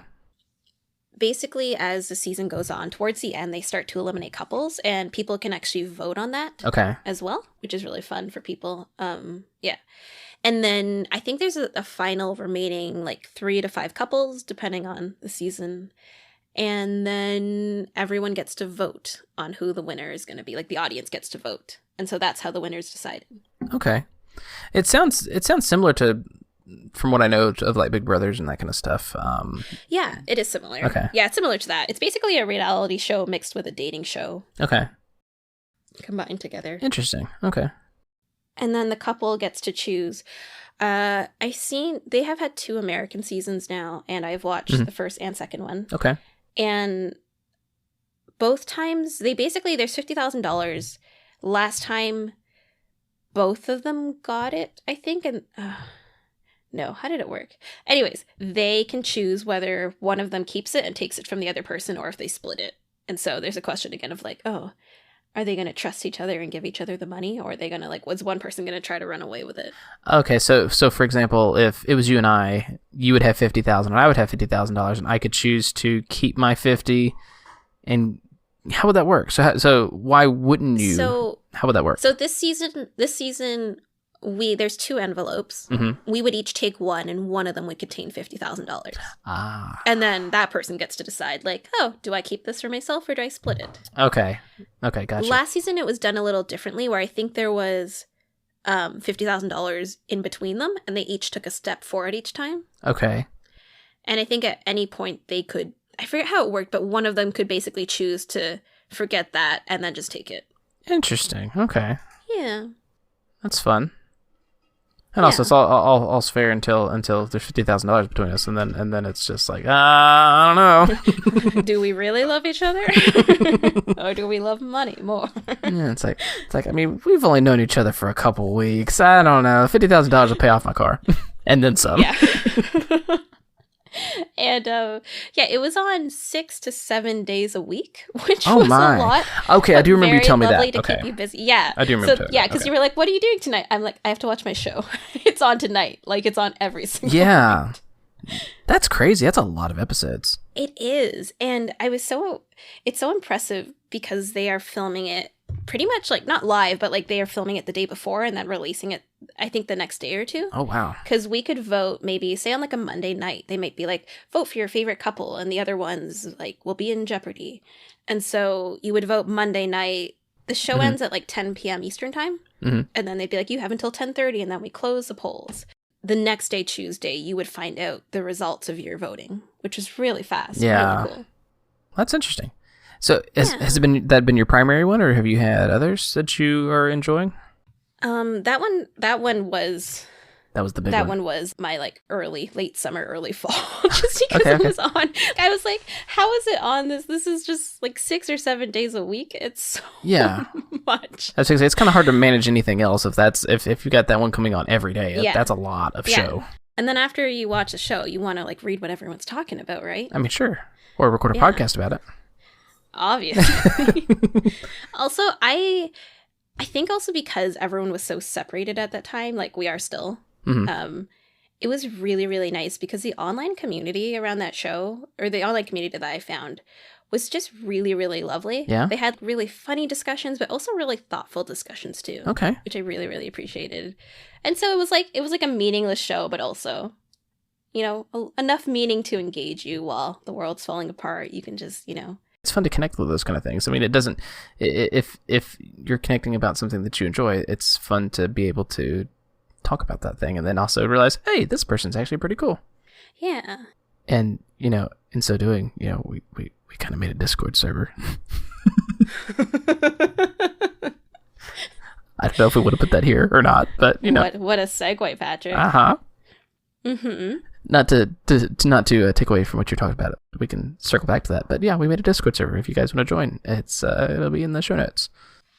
Basically, as the season goes on, towards the end, they start to eliminate couples, and people can actually vote on that as well, which is really fun for people. Yeah. And then I think there's a final remaining like 3 to 5 couples, depending on the season. And then everyone gets to vote on who the winner is going to be. Like the audience gets to vote. And so that's how the winner's decided. Okay. It sounds similar to, from what I know of like Big Brothers and that kind of stuff. Yeah, it is similar. Okay. Yeah, it's similar to that. It's basically a reality show mixed with a dating show. Okay. Combined together. Interesting. Okay. And then the couple gets to choose. I've seen they have had 2 American seasons now, and I've watched the first and second one. Okay. And both times there's $50,000. Last time, both of them got it, I think. And no, how did it work? Anyways, they can choose whether one of them keeps it and takes it from the other person, or if they split it. And so there's a question again of like, oh, are they going to trust each other and give each other the money? Or are they going to, like, was one person going to try to run away with it? Okay, so for example, if it was you and I, you would have $50,000 and I would have $50,000, and I could choose to keep my 50. And how would that work? So why wouldn't you? So how would that work? So this season, there's 2 envelopes. Mm-hmm. We would each take one, and one of them would contain $50,000. Ah. And then that person gets to decide, like, oh, do I keep this for myself or do I split it? Okay, gotcha. Last season, it was done a little differently, where I think there was $50,000 in between them, and they each took a step forward each time. Okay. And I think at any point they could, I forget how it worked, but one of them could basically choose to forget that and then just take it. Interesting. Okay. Yeah. That's fun. And also, it's all's fair until there's $50,000 between us, and then it's just like, I don't know. Do we really love each other, or do we love money more? Yeah, it's like I mean, we've only known each other for a couple weeks. I don't know. $50,000 will pay off my car, and then some. Yeah. And it was on 6 to 7 days a week, which was a lot. Okay, I do remember you telling me that. Very lovely to keep you busy. Yeah, I do remember. Yeah, because you were like, "What are you doing tonight?" I'm like, "I have to watch my show. It's on tonight. Like it's on every single." Yeah, that's crazy. That's a lot of episodes. It is, and it's so impressive because they are filming it pretty much like not live, but like they are filming it the day before and then releasing it, I think, the next day or two. Oh, wow. Because we could vote maybe, say on like a Monday night, they might be like, vote for your favorite couple, and the other ones like will be in jeopardy. And so you would vote Monday night. The show ends at like 10 p.m. Eastern time. Mm-hmm. And then they'd be like, you have until 10:30, and then we close the polls. The next day, Tuesday, you would find out the results of your voting, which is really fast. Yeah. Really cool. That's interesting. So has it been your primary one, or have you had others that you are enjoying? That one was the big one. That one was my like late summer, early fall, just because it was on. I was like, how is it on this? This is just like 6 or 7 days a week. It's so much. I was gonna say, it's kind of hard to manage anything else if you got that one coming on every day. Yeah. That's a lot of show. And then after you watch the show, you want to like read what everyone's talking about, right? I mean, sure. Or record a podcast about it. Obviously. Also, I think also because everyone was so separated at that time, like we are still, it was really, really nice because the online community around that show, or the online community that I found, was just really, really lovely. Yeah. They had really funny discussions, but also really thoughtful discussions too. Okay. Which I really, really appreciated. And so it was like a meaningless show, but also, you know, enough meaning to engage you while the world's falling apart. You can just, you know. It's fun to connect with those kind of things. I mean, it doesn't, if you're connecting about something that you enjoy, it's fun to be able to talk about that thing and then also realize, hey, this person's actually pretty cool. Yeah. And, you know, in so doing, you know, we kind of made a Discord server. I don't know if we would have put that here or not, but, you know. What a segue, Patrick. Uh-huh. Mm-hmm. Not to take away from what you're talking about. We can circle back to that. But yeah, we made a Discord server. If you guys want to join, it'll be in the show notes.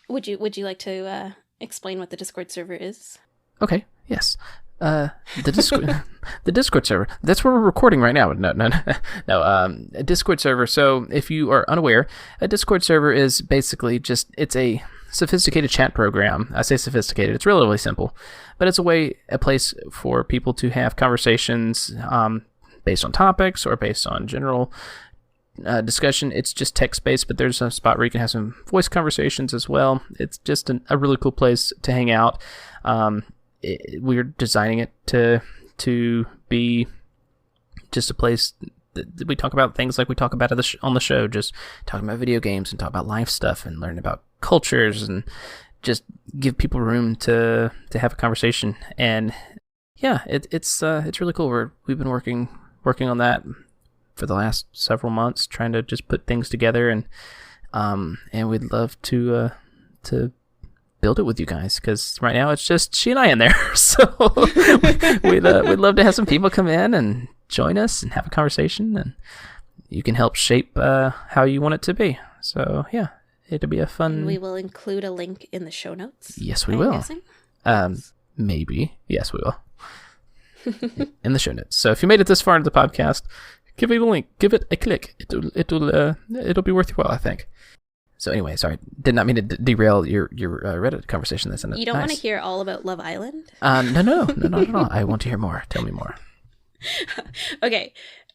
Would you like to explain what the Discord server is? Okay. Yes. The Discord server. That's where we're recording right now. No. A Discord server. So if you are unaware, a Discord server is basically it's a sophisticated chat program. I say sophisticated. It's relatively simple, but it's a place for people to have conversations based on topics or based on general discussion. It's just text-based, but there's a spot where you can have some voice conversations as well. It's just a really cool place to hang out. We're designing it to be just a place that we talk about things like we talk about on the show, just talking about video games and talk about life stuff and learn about cultures and just give people room to have a conversation. And yeah, it's really cool. We've been working on that for the last several months, trying to just put things together, and we'd love to build it with you guys, because right now it's just she and I in there. So we'd love to have some people come in and join us and have a conversation, and you can help shape how you want it to be. So yeah, it'll be a fun. And we will include a link in the show notes. Yes, we will. Maybe. Yes, we will. In the show notes. So if you made it this far into the podcast, give it a link, give it a click. It'll be worth your while, I think. So anyway, sorry, did not mean to derail your Reddit conversation. That's you don't want to hear all about Love Island? No, not at all. I want to hear more. Tell me more. Okay,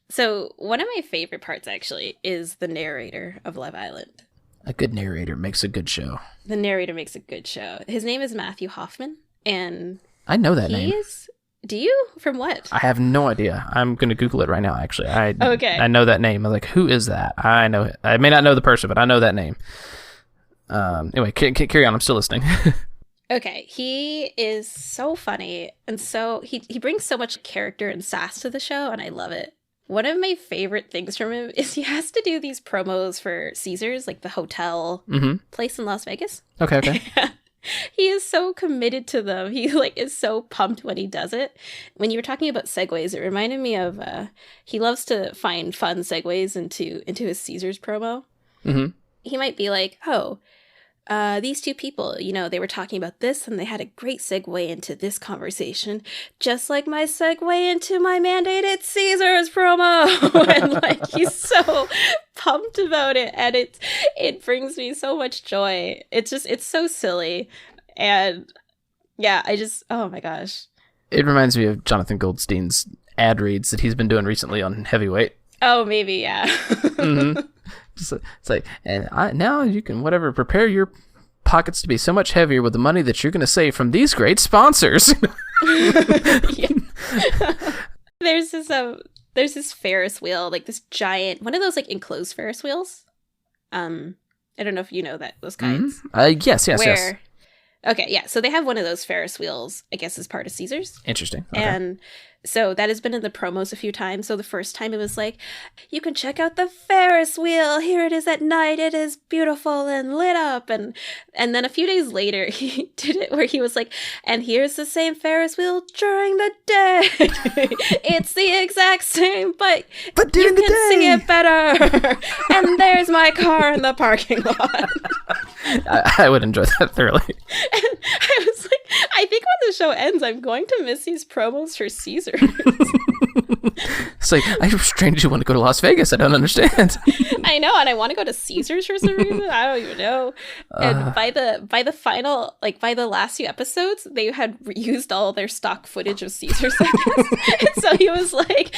so one of my favorite parts actually is the narrator of Love Island. A good narrator makes a good show. The narrator makes a good show. His name is Matthew Hoffman, and I know that name. Do you? From what? I have no idea. I'm going to Google it right now, actually. Okay. I know that name. I'm like, who is that? I know it. I may not know the person, but I know that name. Anyway, carry on. I'm still listening. Okay. He is so funny. And so he brings so much character and sass to the show, and I love it. One of my favorite things from him is he has to do these promos for Caesars, like the hotel place in Las Vegas. Okay. He is so committed to them. He is so pumped when he does it. When you were talking about segues, it reminded me of he loves to find fun segues into his Caesars promo. Mm-hmm. He might be like, oh, these two people, they were talking about this and they had a great segue into this conversation, just like my segue into my mandated Caesars promo. And he's so pumped about it, and it brings me so much joy. It's so silly. And yeah, oh my gosh. It reminds me of Jonathan Goldstein's ad reads that he's been doing recently on Heavyweight. Oh, maybe, yeah. Mm-hmm. It's like, and now you can prepare your pockets to be so much heavier with the money that you're going to save from these great sponsors. There's this Ferris wheel, this giant one of those enclosed Ferris wheels. I don't know if you know those kinds. Yes. Okay, yeah. So they have one of those Ferris wheels, I guess, as part of Caesars. Interesting. Okay. And so that has been in the promos a few times. So the first time it was like, you can check out the Ferris wheel. Here it is at night. It is beautiful and lit up. And then a few days later, he did it where he was like, and here's the same Ferris wheel during the day. It's the exact same, but you can see it better. And there's my car in the parking lot. I would enjoy that thoroughly. And I was like, I think when the show ends, I'm going to miss these promos for Caesar. It's like, I strangely want to go to Las Vegas. I don't understand. I know, and I want to go to Caesars for some reason. I don't even know. And by the final, by the last few episodes, they had used all their stock footage of Caesars, I guess. And so he was like,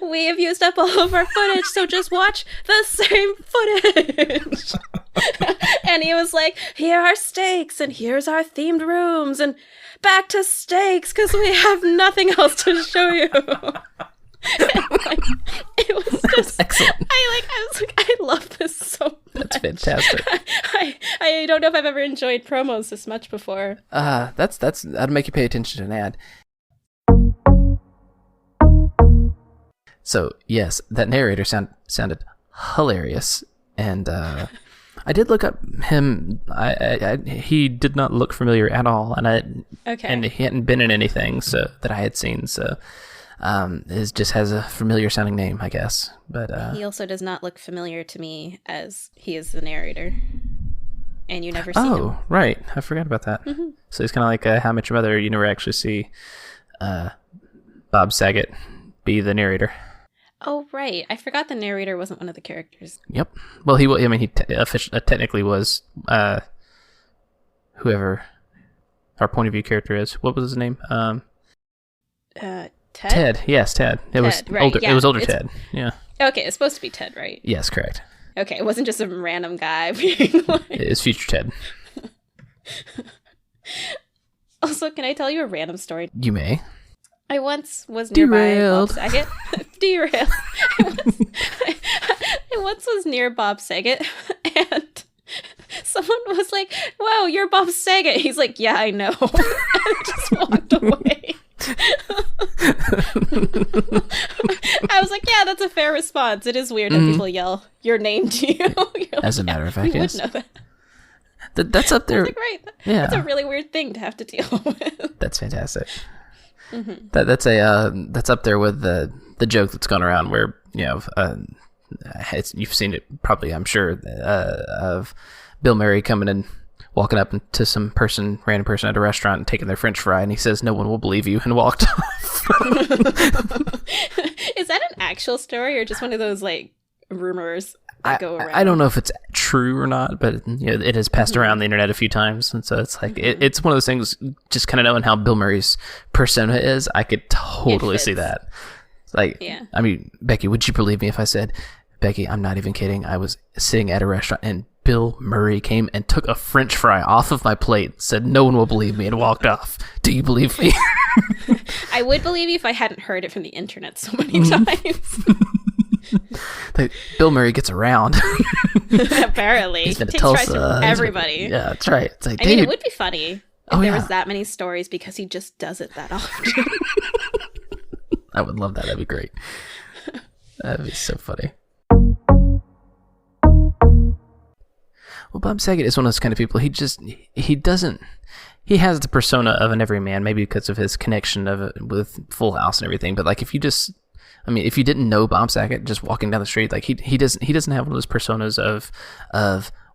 we have used up all of our footage, so just watch the same footage. And he was like, here are steaks, and here's our themed rooms, and back to steaks because we have nothing else to show you. It was just excellent. I was like, I love this so much. That's fantastic. I don't know if I've ever enjoyed promos this much before. That'll make you pay attention to an ad. So yes, that narrator sounded hilarious, and I did look up him. He did not look familiar at all, and he hadn't been in anything that I had seen. So, it just has a familiar sounding name, I guess. But he also does not look familiar to me as he is the narrator, and you never see him. Oh, right, I forgot about that. Mm-hmm. So he's kind of like How I Met Your Mother. You never actually see Bob Saget be the narrator. Oh, right. I forgot the narrator wasn't one of the characters. Yep. Well, he technically was whoever our point of view character is. What was his name? Ted? Ted. Yes, Ted. It was right. older. Yeah, it was older Ted. Yeah. Okay, it's supposed to be Ted, right? Yes, correct. Okay, it wasn't just some random guy being It's future Ted. Also, can I tell you a random story? You may. I once was nearby Bob Saget. Derailed. I once was near Bob Saget, and someone was like, "Whoa, you're Bob Saget." He's like, "Yeah, I know." And I just walked away. I was like, "Yeah, that's a fair response. It is weird when people yell your name to you." As a matter of fact, yes. You would know that. That's up there. Like, right. Yeah. That's a really weird thing to have to deal with. That's fantastic. Mm-hmm. That's up there with the joke that's gone around where you've seen it probably, I'm sure, of Bill Murray coming and walking up to some random person at a restaurant and taking their French fry, and he says, "No one will believe you," and walked off. Is that an actual story or just one of those rumors that go around? I don't know if it's true or not, but it has passed around the internet a few times, and so it's like it's one of those things. Just kind of knowing how Bill Murray's persona is, I could totally see that. Yeah. I mean, Becky, would you believe me if I said, Becky, I'm not even kidding, I was sitting at a restaurant and Bill Murray came and took a French fry off of my plate, said no one will believe me, and walked off. Do you believe me? I would believe you if I hadn't heard it from the internet so many times. Bill Murray gets around. Apparently. He's been to Takes tries Tulsa. from everybody. Yeah, that's right. It's like, I mean, it would be funny if there yeah. was that many stories because he just does it that often. I would love that. That'd be great. That'd be so funny. Well, Bob Saget is one of those kind of people. He has the persona of an everyman, maybe because of his connection with Full House and everything. But like, if you didn't know Bob Saget, just walking down the street, like he doesn't have one of those personas of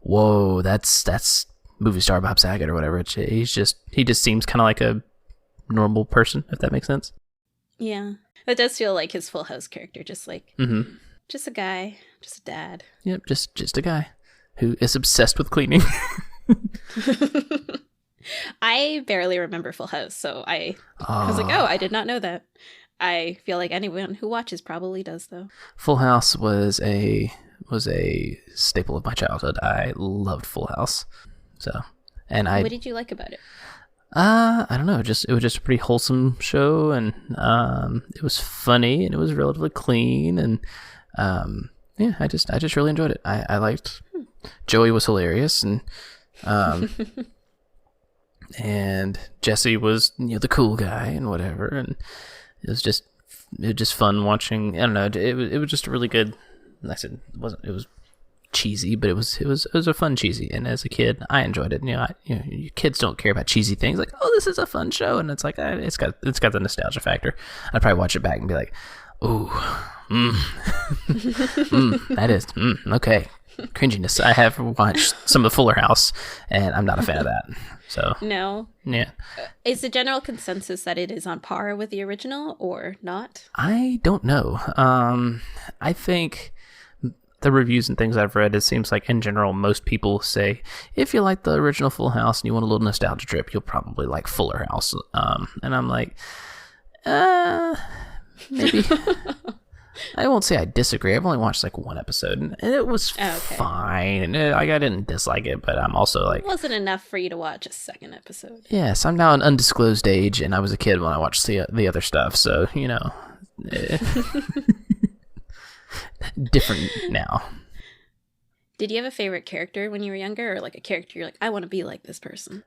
whoa, that's movie star Bob Saget or whatever. He just seems kind of like a normal person, if that makes sense. Yeah, that does feel like his Full House character, just like just a guy, just a dad. Yep, just a guy who is obsessed with cleaning. I barely remember Full House, so I was like, oh, I did not know that. I feel like anyone who watches probably does, though. Full House was a staple of my childhood. I loved Full House. So, what did you like about it? I don't know. It was just a pretty wholesome show, and it was funny, and it was relatively clean, and yeah, I just really enjoyed it. I liked Joey was hilarious, and and Jesse was the cool guy and whatever, and it was just fun watching. I don't know. It was just a really good. Like I said, it was cheesy, but it was a fun cheesy. And as a kid, I enjoyed it. Kids don't care about cheesy things. Like, oh, this is a fun show, and it's like it's got the nostalgia factor. I'd probably watch it back and be like, ooh, that is okay. Cringiness. I have watched some of Fuller House, and I'm not a fan of that. So no. Yeah. Is the general consensus that it is on par with the original or not? I don't know. I think the reviews and things I've read, it seems like in general, most people say if you like the original Full House and you want a little nostalgia trip, you'll probably like Fuller House. And I'm like, maybe. I won't say I disagree. I've only watched like one episode, and it was fine. And I didn't dislike it, but I'm also like, it wasn't enough for you to watch a second episode. Yes, I'm now an undisclosed age, and I was a kid when I watched the other stuff, so different now. Did you have a favorite character when you were younger, or like a character you're like, I want to be like this person?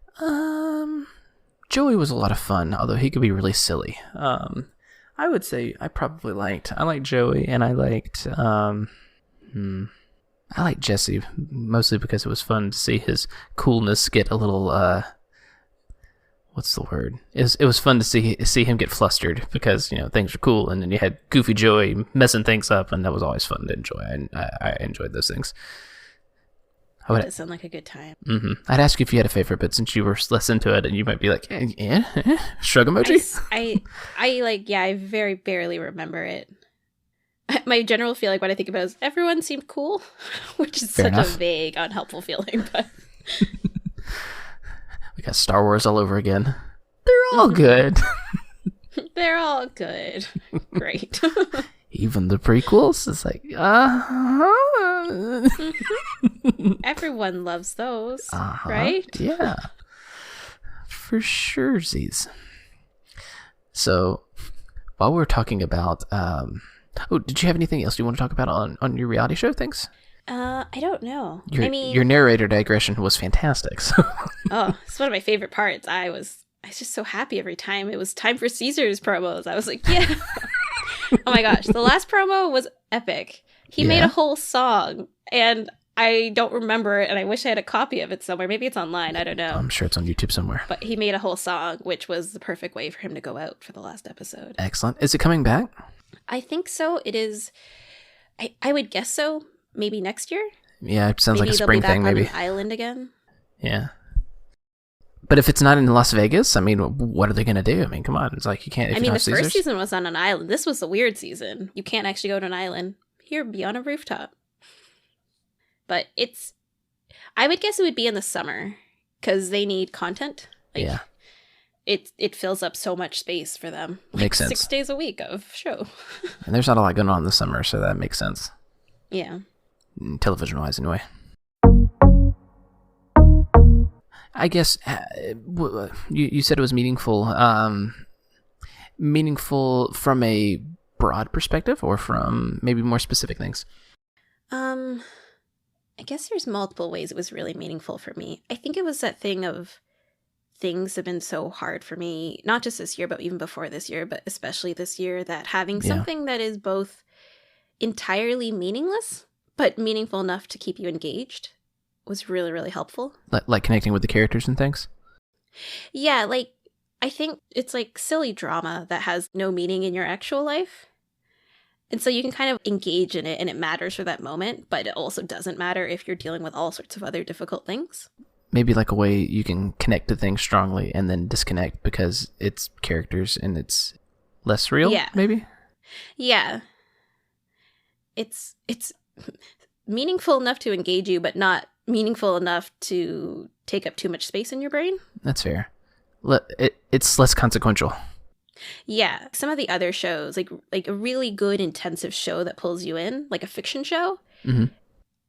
Joey was a lot of fun, although he could be really silly. I would say I liked Joey, and I liked Jesse mostly because it was fun to see his coolness get a little what's the word? It was fun to see him get flustered because things are cool, and then you had Goofy Joey messing things up, and that was always fun to enjoy. And I enjoyed those things. That does sound like a good time. Mm-hmm. I'd ask you if you had a favorite, but since you were less into it, and you might be like, shrug emoji. I very barely remember it. My general feeling when I think about it is everyone seemed cool, which is such a vague, unhelpful feeling. But we got Star Wars all over again. They're all good. They're all good. Great. Even the prequels, it's like, everyone loves those, right? Yeah, for sure. So, while we're talking about, did you have anything else you want to talk about on your reality show things? I don't know. Your narrator digression was fantastic. So. Oh, it's one of my favorite parts. I was just so happy every time it was time for Caesar's promos. I was like, yeah. Oh my gosh, the last promo was epic. He made a whole song, and I don't remember it, and I wish I had a copy of it somewhere. Maybe it's online, I don't know. I'm sure it's on YouTube somewhere. But he made a whole song, which was the perfect way for him to go out for the last episode. Excellent. Is it coming back? I think so. It is. I would guess so. Maybe next year? Yeah, it sounds like a spring thing, maybe. On an island again? Yeah. But if it's not in Las Vegas, I mean, what are they going to do? I mean, come on. It's like you can't. The first season was on an island. This was the weird season. You can't actually go to an island. Here, be on a rooftop. But I would guess it would be in the summer because they need content. Yeah. It fills up so much space for them. Makes sense. 6 days a week of show. And there's not a lot going on in the summer, so that makes sense. Yeah. Television-wise, anyway. I guess you said it was meaningful. Meaningful from a broad perspective or from maybe more specific things? I guess there's multiple ways it was really meaningful for me. I think it was that thing of things have been so hard for me, not just this year, but even before this year, but especially this year, that having something that is both entirely meaningless, but meaningful enough to keep you engaged was really, really helpful. Like connecting with the characters and things? Yeah, like, I think it's like silly drama that has no meaning in your actual life. And so you can kind of engage in it and it matters for that moment, but it also doesn't matter if you're dealing with all sorts of other difficult things. Maybe like a way you can connect to things strongly and then disconnect because it's characters and it's less real, maybe? Yeah. It's meaningful enough to engage you, but not meaningful enough to take up too much space in your brain. That's fair. It's less consequential. Yeah, some of the other shows, like a really good intensive show that pulls you in, like a fiction show,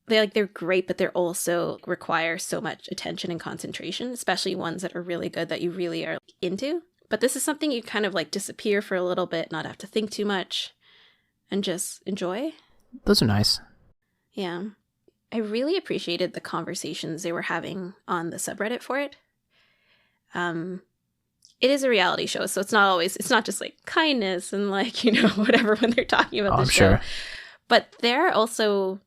they're great, but they're also require so much attention and concentration, especially ones that are really good that you really are into. But this is something you kind of like disappear for a little bit, not have to think too much, and just enjoy. Those are nice. Yeah. I really appreciated the conversations they were having on the subreddit for it. It is a reality show, so it's not just like kindness and like, whatever when they're talking about the show. Sure. But they're also,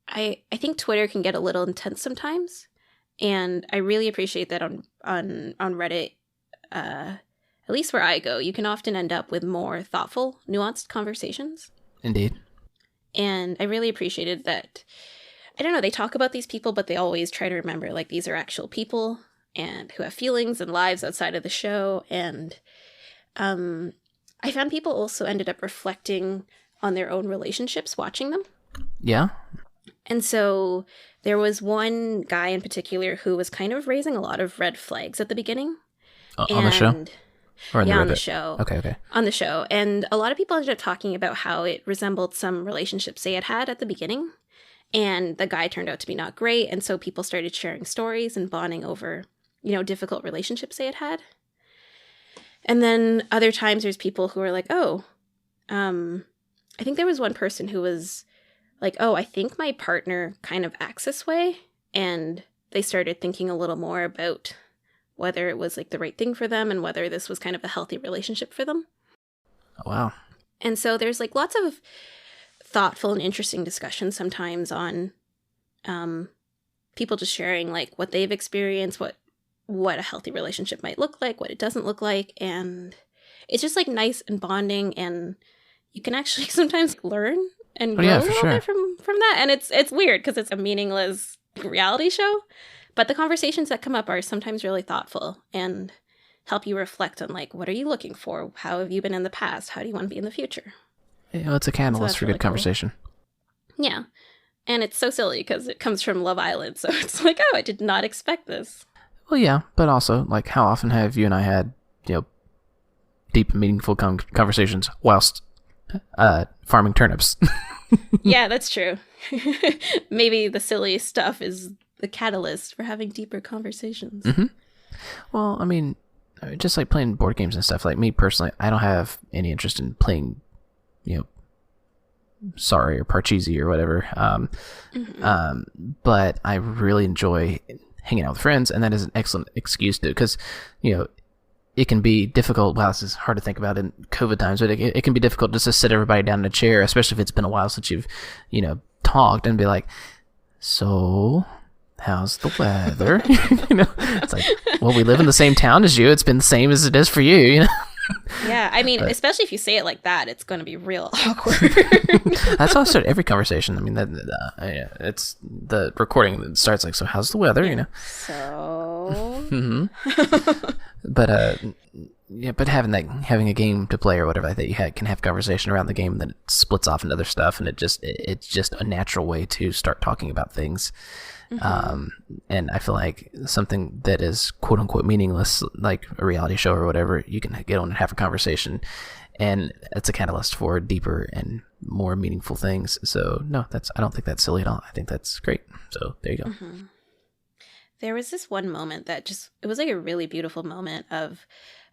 I think Twitter can get a little intense sometimes, and I really appreciate that on Reddit, at least where I go, you can often end up with more thoughtful, nuanced conversations. Indeed. And I really appreciated that, I don't know, they talk about these people, but they always try to remember, like, these are actual people and who have feelings and lives outside of the show. And I found people also ended up reflecting on their own relationships watching them. Yeah. And so there was one guy in particular who was kind of raising a lot of red flags at the beginning. On the show? Or in on the show. Okay. On the show. And a lot of people ended up talking about how it resembled some relationships they had at the beginning. And the guy turned out to be not great. And so people started sharing stories and bonding over, difficult relationships they had. And then other times there's people who are like, I think there was one person who was like, I think my partner kind of acts this way. And they started thinking a little more about whether it was like the right thing for them and whether this was kind of a healthy relationship for them. Oh, wow. And so there's like lots of thoughtful and interesting discussions sometimes on people just sharing like what they've experienced, what a healthy relationship might look like, what it doesn't look like. And it's just like nice and bonding, and you can actually sometimes learn and grow a little bit from that. And it's weird because it's a meaningless reality show. But the conversations that come up are sometimes really thoughtful and help you reflect on, like, what are you looking for? How have you been in the past? How do you want to be in the future? It's a catalyst for really good conversation. Cool. Yeah. And it's so silly because it comes from Love Island. So it's like, I did not expect this. Well, yeah. But also, like, how often have you and I had, deep, meaningful conversations whilst farming turnips? Yeah, that's true. Maybe the silly stuff is the catalyst for having deeper conversations. Mm-hmm. Well, I mean, just like playing board games and stuff, like me personally, I don't have any interest in playing, Sorry or Parcheesi or whatever. But I really enjoy hanging out with friends, and that is an excellent excuse to, because, it can be difficult. Wow, this is hard to think about in COVID times, but it can be difficult just to sit everybody down in a chair, especially if it's been a while since you've, talked, and be like, so how's the weather? It's like, well, we live in the same town as you. It's been the same as it is for you, Yeah, I mean, especially if you say it like that, it's going to be real awkward. That's how I start every conversation. I mean, it's the recording that starts like, so how's the weather, So... Mm-hmm. But having a game to play or whatever that you can have conversation around the game, and then it splits off into other stuff, and it's just a natural way to start talking about things. Mm-hmm. And I feel like something that is quote unquote meaningless, like a reality show or whatever, you can get on and have a conversation, and it's a catalyst for deeper and more meaningful things. So no, I don't think that's silly at all. I think that's great. So there you go. Mm-hmm. There was this one moment that just, it was like a really beautiful moment of,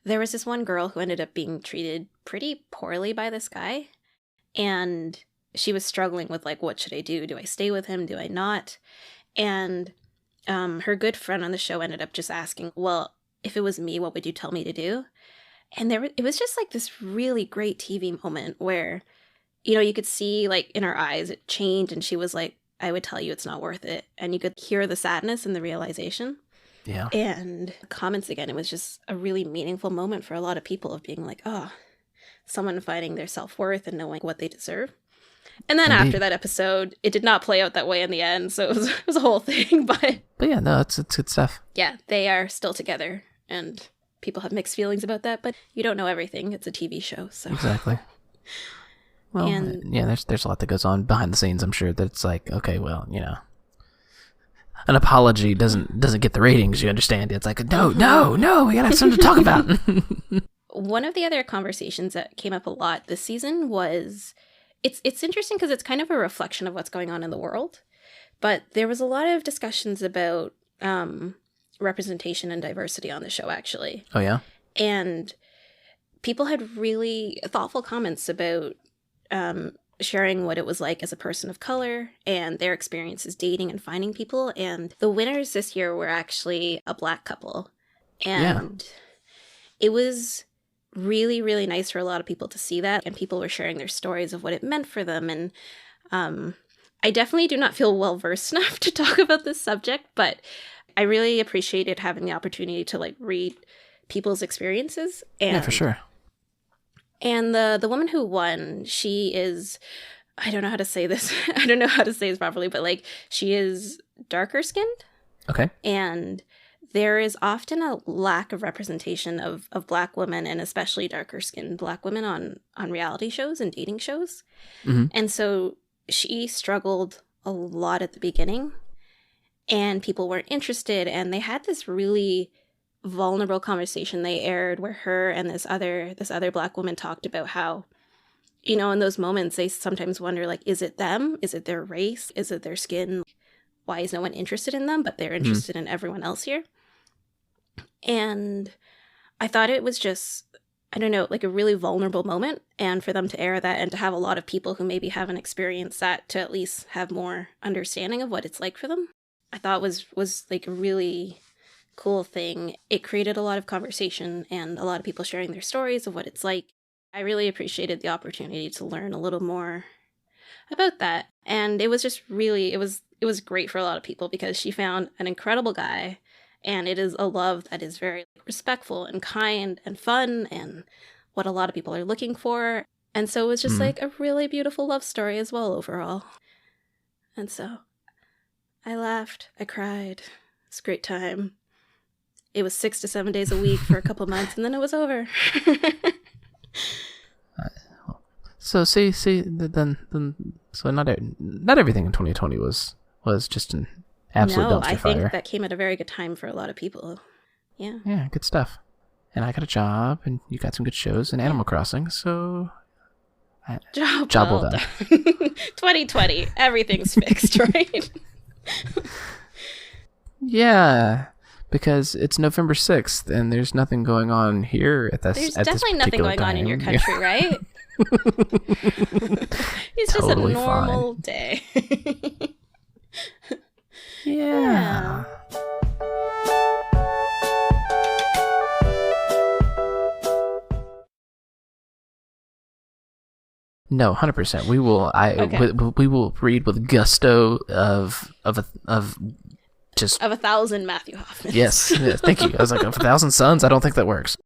there was this one girl who ended up being treated pretty poorly by this guy. And she was struggling with like, what should I do? Do I stay with him? Do I not? And her good friend on the show ended up just asking, well, if it was me, what would you tell me to do? And it was just like this really great TV moment where, you know, you could see like in her eyes it changed, and she was like, I would tell you it's not worth it. And you could hear the sadness and the realization. Yeah. And comments again, it was just a really meaningful moment for a lot of people of being like, oh, someone finding their self-worth and knowing what they deserve. And then after that episode, it did not play out that way in the end, so it was a whole thing. But yeah, no, it's good stuff. Yeah, they are still together, and people have mixed feelings about that, but you don't know everything. It's a TV show, so. Exactly. Well, yeah, there's a lot that goes on behind the scenes, I'm sure, that it's like, okay, well, you know, an apology doesn't get the ratings, you understand? It's like, no, we gotta have something to talk about. One of the other conversations that came up a lot this season was, it's interesting because it's kind of a reflection of what's going on in the world, but there was a lot of discussions about representation and diversity on the show, actually. Oh, yeah? And people had really thoughtful comments about sharing what it was like as a person of color and their experiences dating and finding people. And the winners this year were actually a Black couple. And it was really, really nice for a lot of people to see that. And people were sharing their stories of what it meant for them. And I definitely do not feel well-versed enough to talk about this subject, but I really appreciated having the opportunity to like read people's experiences. And, yeah, for sure. And the woman who won, she is, I don't know how to say this. I don't know how to say this properly, but like she is darker skinned. Okay. And there is often a lack of representation of Black women, and especially darker skinned Black women on reality shows and dating shows. Mm-hmm. And so she struggled a lot at the beginning, and people weren't interested. And they had this really vulnerable conversation they aired where her and this other Black woman talked about how, you know, in those moments they sometimes wonder, like, is it them? Is it their race? Is it their skin? Why is no one interested in them, but they're interested in everyone else here? And I thought it was just, I don't know, like a really vulnerable moment. And for them to air that and to have a lot of people who maybe haven't experienced that to at least have more understanding of what it's like for them, I thought was like a really cool thing. It created a lot of conversation and a lot of people sharing their stories of what it's like. I really appreciated the opportunity to learn a little more about that. And it was just really, it was great for a lot of people because she found an incredible guy, and it is a love that is very respectful and kind and fun and what a lot of people are looking for. And so it was just like a really beautiful love story as well overall. And so I laughed, I cried. It's a great time. It was 6 to 7 days a week for a couple months, and then it was over. So then so not everything in 2020 was just an absolute dumpster fire. I think that came at a very good time for a lot of people. Yeah. Yeah, good stuff. And I got a job, and you got some good shows and Animal Crossing, so job well done. 2020, everything's fixed, right? Yeah, because it's November 6th, and there's nothing going on here at this. There's at definitely this nothing going on in your country, right? It's totally just a normal day. Yeah. No, 100%. We will. We will read with gusto of 1,000 Matthew Hoffman. Yes, thank you. I was like, 1,000 suns. I don't think that works.